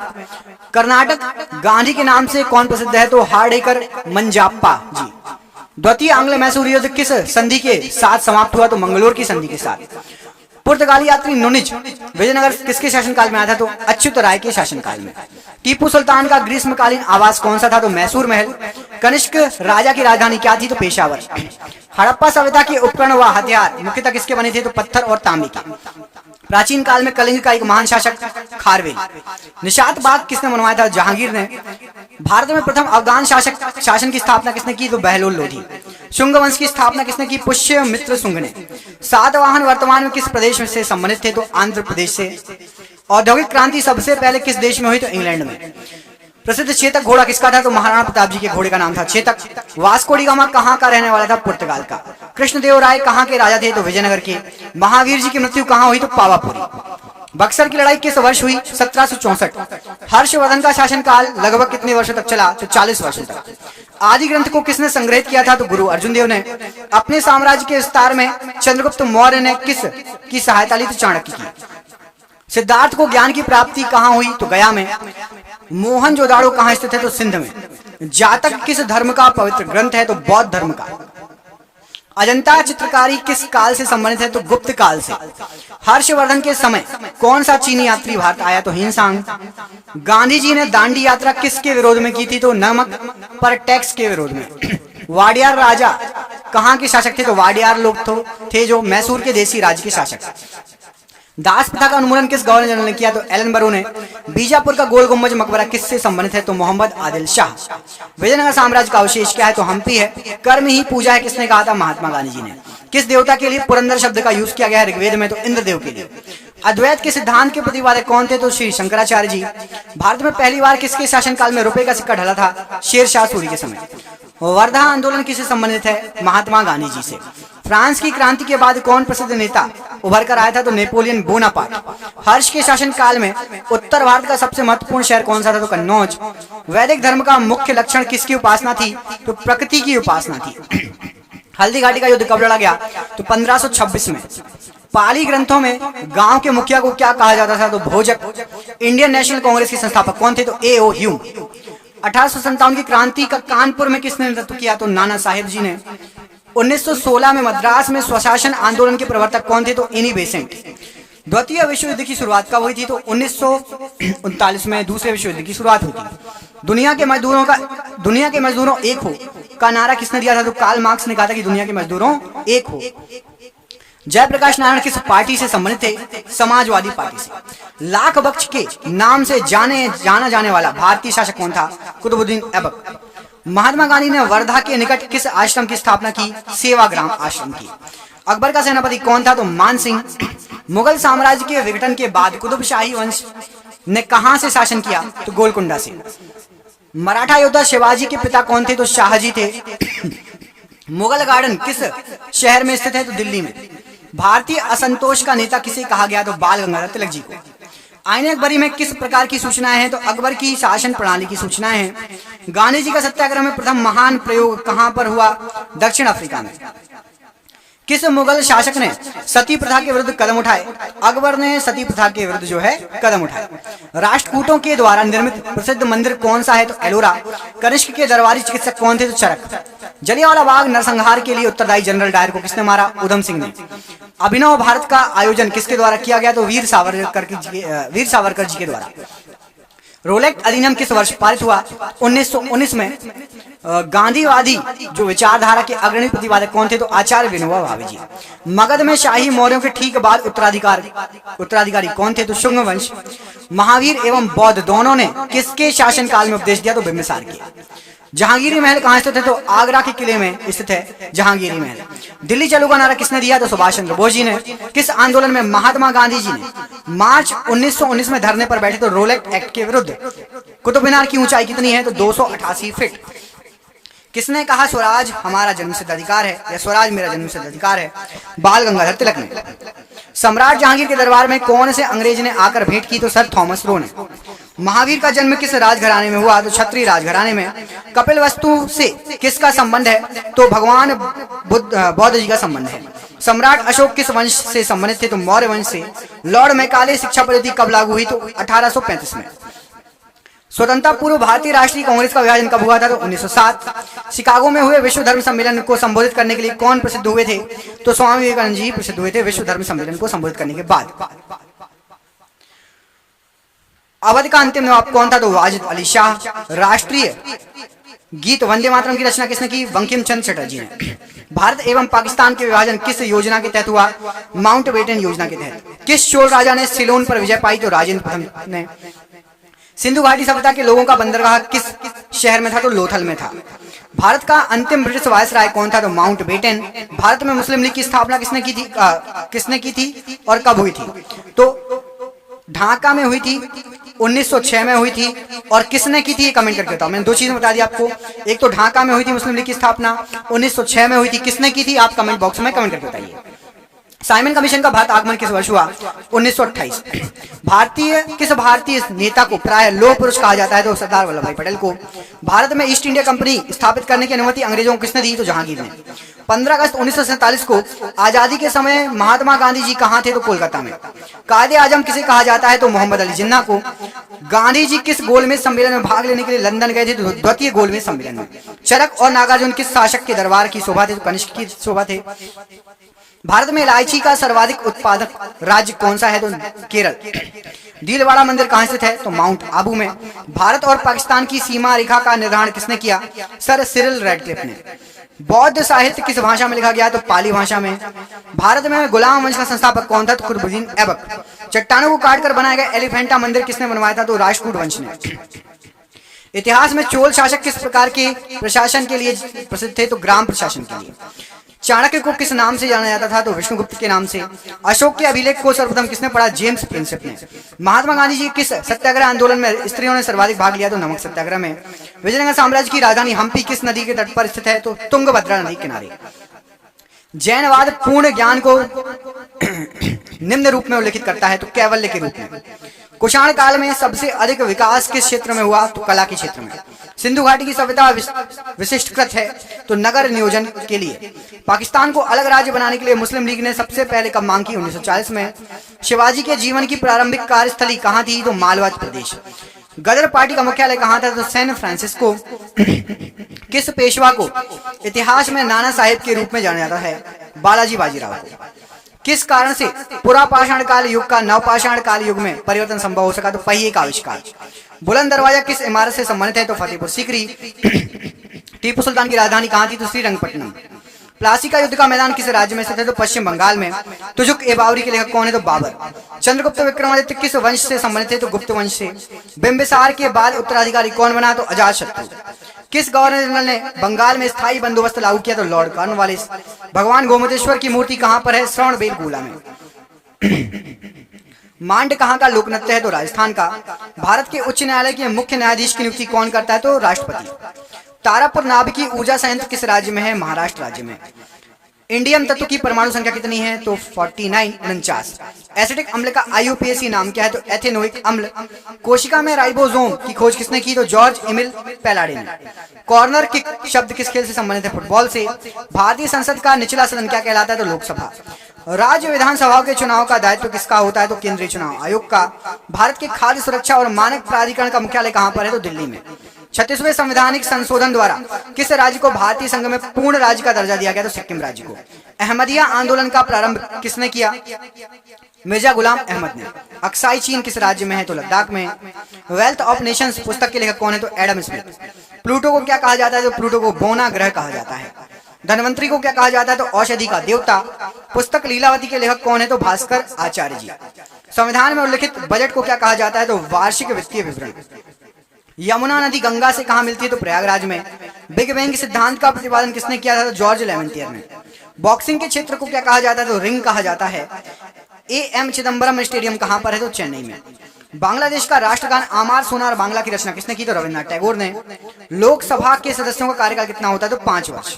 कर्नाटक गांधी के नाम से कौन प्रसिद्ध है? तो हार्डेकर मंजाप्पा जी। द्वितीय आंग्ल मैसूर युद्ध किस संधि के साथ समाप्त हुआ? तो मंगलोर की संधि के साथ। पुर्तगाली यात्री नुनिज विजयनगर किसके शासनकाल में आया था? तो अच्युत राय के शासनकाल में। टीपू सुल्तान का ग्रीष्मकालीन आवास कौन सा था? तो मैसूर महल। कनिष्क राजा की राजधानी क्या थी? तो पेशावर। हड़प्पा सभ्यता के उपकरण व हथियार मुख्यतः किसके बने थे? तो पत्थर और तांबे के। प्राचीन काल में कलिंग का एक महान शासक खारवेल। निशात बाग किसने बनवाया था? जहांगीर ने। भारत में प्रथम अफगान शासन की स्थापना किसने की? तो बहलोल लोधी। शुंग वंश की स्थापना किसने की? पुष्यमित्र शुंग ने। सातवाहन वर्तमान में किस प्रदेश से संबंधित थे? तो आंध्र प्रदेश से। औद्योगिक क्रांति सबसे पहले किस देश में हुई? तो इंग्लैंड में। प्रसिद्ध चेतक घोड़ा किसका था? तो महाराणा प्रताप जी के घोड़े का नाम था चेतक। वास्को डी गामा कहां का रहने वाला था? पुर्तगाल का। कृष्णदेव राय कहां के राजा थे? तो विजयनगर के। महावीर जी की मृत्यु कहां हुई? तो पावापुरी। बक्सर की लड़ाई किस वर्ष हुई? 1764। हर्षवर्धन का शासनकाल लगभग कितने वर्षों तक चला? तो 40 वर्षों तक। आदि ग्रंथ को किसने संग्रहित किया था? तो गुरु अर्जुन देव ने। अपने साम्राज्य के विस्तार में चंद्रगुप्त मौर्य ने किस की सहायता ली? तो चाणक्य की। सिद्धार्थ को ज्ञान की प्राप्ति कहां हुई? तो गया में। मोहनजोदाड़ो कहां स्थित है? तो सिंध में। जातक किस धर्म का पवित्र ग्रंथ है? तो बौद्ध धर्म का। अजंता चित्रकारी किस काल से संबंधित है? तो गुप्त काल से। हर्षवर्धन के समय कौन सा चीनी यात्री भारत आया? तो हिंसांग। गांधी जी ने दांडी यात्रा किसके विरोध में की थी? तो नमक पर टैक्स के विरोध में। वाडियार राजा कहां के शासक थे? तो वाडियार लोग थे जो मैसूर के देसी राज्य के शासक। दास प्रथा का उन्मूलन किस गवर्नर जनरल ने किया? तो एलन बरो ने। बीजापुर का गोल गुम्बज मकबरा किससे संबंधित है? तो मोहम्मद आदिल शाह। विजयनगर साम्राज्य का अवशेष क्या है? तो हम्पी है। कर्म ही पूजा है किसने कहा था? महात्मा गांधी जी ने। किस देवता के लिए पुरंदर शब्द का यूज किया गया है ऋग्वेद में? तो इंद्रदेव के लिए। अद्वैत के सिद्धांत के प्रतिपादक कौन थे? तो श्री शंकराचार्य जी। भारत में पहली बार किसके शासनकाल में रुपए का सिक्का ढला था? शेरशाह सूरी के समय। वर्धा आंदोलन किससे संबंधित है? महात्मा गांधी जी से। फ्रांस की क्रांति के बाद कौन प्रसिद्ध नेता उभर कर आया था? तो नेपोलियन बोनापार्ट। हर्ष के शासन काल में उत्तर भारत का सबसे महत्वपूर्ण शहर कौन सा था? तो कन्नौज। वैदिक धर्म का मुख्य लक्षण किसकी उपासना थी? तो प्रकृति की उपासना थी। हल्दी घाटी का युद्ध कब लड़ा गया? तो 1526 में। पाली ग्रंथों में गांव के मुखिया को क्या कहा जाता था? तो भोजक। इंडियन नेशनल कांग्रेस के संस्थापक कौन थे? तो A.O. ह्यूम। 1857 की क्रांति का कानपुर में किसने नेतृत्व किया? तो नाना साहेब जी ने। 1916 में मद्रास में स्वशासन आंदोलन के प्रवर्तक कौन थे? तो एनी बेसेंट। द्वितीय विश्व युद्ध की शुरुआत कब हुई थी? तो 1939 में दूसरे विश्व युद्ध की शुरुआत हुई थी। दुनिया के मजदूरों एक हो का नारा किसने दिया था? तो कार्ल मार्क्स ने कहा था कि दुनिया के मजदूरों एक हो। जयप्रकाश नारायण किस पार्टी से संबंधित थे? समाजवादी पार्टी से। लाख बख्श के नाम से जाना जाने वाला भारतीय शासक कौन था? कुतुबुद्दीन ऐबक। महात्मा गांधी ने वर्धा के निकट किस आश्रम की स्थापना की? सेवाग्राम आश्रम की। अकबर का सेनापति कौन था? तो मान सिंह। मुगल साम्राज्य के विघटन के बाद कुतुबशाही वंश ने कहां से शासन किया? तो गोलकुंडा से। मराठा योद्धा शिवाजी के पिता कौन थे? तो शाहजी थे। मुगल गार्डन किस शहर में स्थित है? तो दिल्ली में। भारतीय असंतोष का नेता किसे कहा गया? तो बाल गंगाधर तिलक जी को। आईने अकबरी में किस प्रकार की सूचनाएं हैं? तो अकबर की शासन प्रणाली की सूचनाएं हैं। गांधी जी का सत्याग्रह में प्रथम महान प्रयोग कहां पर हुआ? दक्षिण अफ्रीका में। किस मुगल शासक ने सती प्रथा के विरुद्ध कदम उठाए? अकबर ने सती प्रथा के विरुद्ध जो है कदम उठाए। राष्ट्रकूटों के द्वारा निर्मित प्रसिद्ध मंदिर कौन सा है? तो एलोरा। कनिष्क के दरबारी चिकित्सक कौन थे? तो चरक। जलियांवाला बाग नरसंहार के लिए उत्तरदायी जनरल डायर को किसने मारा? उधम सिंह ने। अभिनव भारत का आयोजन किसके द्वारा किया गया? तो वीर सावरकर जी के द्वारा। रोलेक्ट अधिनियम किस वर्ष पारित हुआ? 1919 में। गांधीवादी जो विचारधारा के अग्रणी प्रतिपादक कौन थे? तो आचार्य विनोबा भावे जी। मगध में शाही मौर्यों के ठीक बाद उत्तराधिकारी कौन थे? तो शुंग वंश। महावीर एवं बौद्ध दोनों ने किसके शासन काल में उपदेश दिया? तो बिम्बिसार के। जहांगीरी महल कहां स्थित है? तो आगरा के किले में स्थित है जहांगीरी महल। दिल्ली चलो का नारा किसने दिया? तो सुभाष चंद्र बोस जी ने। किस आंदोलन में महात्मा गांधी जी ने मार्च 1919 में धरने पर बैठे? तो रोलेक्ट एक्ट के विरुद्ध। कुतुब मीनार की ऊंचाई कितनी है? तो 288 फीट। किसने कहा स्वराज हमारा जन्मसिद्ध अधिकार है या स्वराज मेरा जन्मसिद्ध अधिकार है? बाल गंगाधर तिलक ने। सम्राट जहांगीर के दरबार में कौन से अंग्रेज ने आकर भेंट की? तो सर थॉमस रो ने। महावीर का जन्म किस राजघराने में हुआ? तो क्षत्रिय राजघराने में। कपिल वस्तु से किसका संबंध है? तो भगवान बौद्ध जी का संबंध है। सम्राट अशोक किस वंश से संबंधित थे? तो मौर्य वंश से। लॉर्ड मैकाले शिक्षा पद्धति कब लागू हुई? तो 1835 में। स्वतंत्रता पूर्व भारतीय राष्ट्रीय कांग्रेस का विभाजन कब हुआ था? तो 1907। शिकागो में हुए विश्व धर्म सम्मेलन को संबोधित करने के लिए कौन प्रसिद्ध हुए थे? तो स्वामी विवेकानंद जी प्रसिद्ध हुए थे विश्व धर्म सम्मेलन को संबोधित करने के बाद। अवध का अंतिम नवाब कौन था? तो वाजिद अली शाह। राष्ट्रीय गीत वंदे मातरम की रचना किसने की? बंकिम चंद्र चटर्जी ने। भारत एवं पाकिस्तान के विभाजन किस योजना के तहत हुआ? माउंटबेटन योजना के तहत। किस चोल राजा ने सिलोन पर विजय पाई? तो राजेंद्र प्रथम ने। सिंधु घाटी सभ्यता के लोगों का बंदरगाह किस शहर में था? तो लोथल में था। भारत का अंतिम ब्रिटिश वायसराय कौन था? तो माउंटबेटन। भारत में मुस्लिम लीग की स्थापना किसने की थी और कब हुई थी? तो ढाका में हुई थी, 1906 में हुई थी। और किसने की थी? कमेंट करके बताओ। मैंने दो चीजें बता दी आपको। एक तो ढाका में हुई थी मुस्लिम लीग की स्थापना, 1906 में हुई थी। किसने की थी? आप कमेंट बॉक्स में कमेंट करके बताइए। साइमन कमीशन का भारत आगमन किस वर्ष हुआ? 1928। किस भारतीय नेता को प्राय लोह पुरुष कहा जाता है? तो सरदार वल्लभ भाई पटेल को। भारत में ईस्ट इंडिया कंपनी स्थापित करने की अनुमति अंग्रेजों को किसने दी? तो जहांगीर ने। 15 अगस्त 1947 को आजादी के समय महात्मा गांधी जी कहाँ थे? तो कोलकाता में। कायदे आजम किसे कहा जाता है? तो मोहम्मद अली जिन्ना को। गांधी जी किस गोलमेज सम्मेलन में भाग लेने के लिए लंदन गए थे? तो द्वितीय गोलमेज सम्मेलन में। चरक और नागार्जुन किस शासक के दरबार की शोभा थे? तो कनिष्क की शोभा थे। भारत में इलायची का सर्वाधिक उत्पादक राज्य कौन सा है? तो केरल। दिलवाड़ा मंदिर कहां स्थित है? तो माउंट आबू में। भारत और पाकिस्तान की सीमा रेखा का निर्धारण किसने किया? सर सिरिल रैडक्लिफ ने। बौद्ध साहित्य किस भाषा में लिखा गया? तो पाली भाषा में। भारत में गुलाम वंश का संस्थापक कौन था? तो कुतुबुद्दीन ऐबक। चट्टानों को काटकर बनाया गया एलिफेंटा मंदिर किसने बनवाया था? तो राष्ट्रकूट वंश ने। इतिहास में चोल शासक किस प्रकार के प्रशासन के लिए प्रसिद्ध थे? तो ग्राम प्रशासन के लिए। चाणक्य को किस नाम से जाना जाता था? तो विष्णुगुप्त के नाम से। अशोक के अभिलेख को सर्वप्रथम किसने पढ़ा? जेम्स प्रिंसेप ने। महात्मा गांधी जी किस सत्याग्रह आंदोलन में स्त्रियों ने सर्वाधिक भाग लिया? तो नमक सत्याग्रह में। विजयनगर साम्राज्य की राजधानी हम्पी किस नदी के तट पर स्थित है? तो तुंगभद्रा नदी किनारे। जैनवाद पूर्ण ज्ञान को निम्न रूप में उल्लेखित करता है? तो कैवल्य के रूप में। कुषाण काल में सबसे अधिक विकास किस क्षेत्र में हुआ? तो कला के क्षेत्र में। सिंधु घाटी की सभ्यता विशिष्टकृत है? तो नगर नियोजन के लिए। पाकिस्तान को अलग राज्य बनाने के लिए मुस्लिम लीग ने सबसे पहले कब मांग की? 1940 में। शिवाजी के जीवन की प्रारंभिक कार्यस्थली कहां थी? तो मालवा प्रदेश। गदर पार्टी का मुख्यालय कहां था? तो सैन फ्रांसिस्को। किस पेशवा को इतिहास में नाना साहेब के रूप में जाना जाता है? बालाजी बाजीराव को। किस कारण से पुरापाषाण काल युग का नवपाषाण काल युग में परिवर्तन संभव हो सका? तो पहिए का आविष्कार। बुलंद दरवाजा किस इमारत से संबंधित है? तो फतेहपुर सीकरी। टीपू सुल्तान की राजधानी कहां थी? तो श्रीरंगपट्टनम। प्लासी का युद्ध का मैदान किस राज्य में स्थित है? तो पश्चिम बंगाल में। तुजुक ए बावरी के लेखक कौन है? तो बाबर। चंद्रगुप्त विक्रमादित्य किस वंश से संबंधित है? तो गुप्त वंश से। बिंबिसार के बाद उत्तराधिकारी कौन बना? तो अजातशत्रु। किस गवर्नर जनरल ने बंगाल में स्थायी बंदोबस्त लागू किया? तो लॉर्ड कॉर्नवालिस। भगवान गोमतेश्वर की मूर्ति कहां पर है? श्रवणबेलगोला में। मांड कहां का लोक नृत्य है? तो राजस्थान का। भारत के उच्च न्यायालय के मुख्य न्यायाधीश की नियुक्ति कौन करता है? तो राष्ट्रपति। तारापुर नाभिकीय ऊर्जा संयंत्र किस राज्य में है? महाराष्ट्र राज्य में। इंडियम तत्व की परमाणु संख्या कितनी है? तो 49। एसिटिक अम्ल का IUPAC नाम क्या है? तो एथेनोइक अम्ल। कोशिका में राइबोसोम की खोज किसने की? तो जॉर्ज एमिल पैलाडे ने। कॉर्नर किक शब्द किस खेल से संबंधित है? फुटबॉल से। भारतीय संसद का निचला सदन क्या कहलाता है? तो लोकसभा। राज्य विधानसभाओं के चुनाव का दायित्व किसका होता है? तो केंद्रीय चुनाव आयोग का। भारत के खाद्य सुरक्षा और मानक प्राधिकरण का मुख्यालय कहां पर है? तो दिल्ली में। 36वें संवैधानिक संशोधन द्वारा किस राज्य को भारतीय संघ में पूर्ण राज्य का दर्जा दिया गया? तो सिक्किम राज्य को। अहमदिया आंदोलन का प्रारंभ किसने किया? मिर्जा गुलाम अहमद ने। अक्साई चीन किस राज्य में है? तो लद्दाख में। वेल्थ ऑफ नेशंस पुस्तक के लेखक कौन है? तो एडम स्मिथ। प्लूटो को क्या कहा जाता है? तो प्लूटो को बोना ग्रह कहा जाता है। धनवंतरी को क्या कहा जाता है? तो औषधि का देवता। पुस्तक लीलावती के लेखक कौन है? तो भास्कर आचार्य जी। संविधान में उल्लिखित बजट को क्या कहा जाता है? तो वार्षिक वित्तीय विवरण। यमुना नदी गंगा से कहां मिलती है? तो प्रयागराज में। बिग बैंग सिद्धांत का प्रतिपादन किसने किया था? तो जॉर्ज लेवेंटियर ने। बॉक्सिंग के क्षेत्र को क्या कहा जाता है? तो रिंग कहा जाता है। AM चिदम्बरम स्टेडियम कहां पर है? तो चेन्नई में। बांग्लादेश का राष्ट्रगान आमार सोनार बांग्ला की रचना किसने की? तो रविन्द्रनाथ टैगोर ने। लोकसभा के सदस्यों का कार्यकाल कितना होता है? तो 5 वर्ष।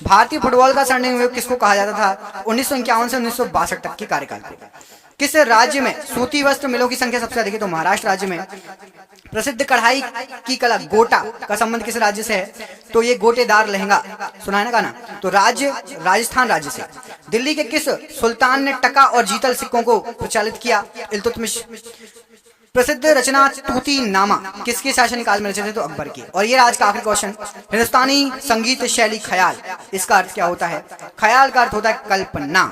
भारतीय फुटबॉल का स्वर्णिम युग किसको कहा जाता था? 1951 से 1962 तक के कार्यकाल को। किस राज्य में सूती वस्त्र मिलों की संख्या सबसे अधिक है? तो महाराष्ट्र राज्य में। प्रसिद्ध कढ़ाई की कला गोटा का संबंध किस राज्य से है? तो ये गोटेदार लहंगा सुना है ना गाना? तो राज्य राजस्थान राज्य से। दिल्ली के किस सुल्तान ने टका और जीतल सिक्कों को प्रचलित किया? इल्तुतमिश। प्रसिद्ध रचना तूती नामा किसके शासनकाल में रचे थे? तो अकबर के। और ये आज का आखिरी क्वेश्चन, हिंदुस्तानी संगीत शैली ख्याल, इसका अर्थ क्या होता है? ख्याल का अर्थ होता है कल्पना।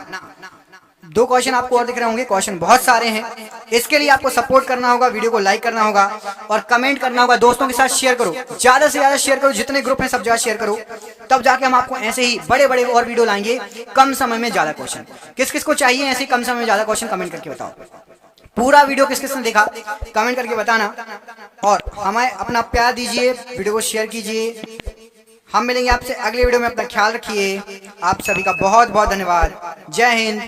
2 क्वेश्चन आपको और दिख रहे होंगे, क्वेश्चन बहुत सारे हैं। इसके लिए आपको सपोर्ट करना होगा, वीडियो को लाइक करना होगा और कमेंट करना होगा। दोस्तों के साथ शेयर करो, ज्यादा से ज्यादा शेयर करो, जितने ग्रुप हैं सब जगह शेयर करो, तब जाके हम आपको ऐसे ही बड़े बड़े और वीडियो लाएंगे कम समय में ज्यादा क्वेश्चन। किस किस को चाहिए ऐसे कम समय में ज्यादा क्वेश्चन? कमेंट करके बताओ। पूरा वीडियो किस किसने देखा कमेंट करके बताना और हमें अपना प्यार दीजिए, वीडियो को शेयर कीजिए। हम मिलेंगे आपसे अगले वीडियो में, अपना ख्याल रखिए। आप सभी का बहुत बहुत धन्यवाद। जय हिंद।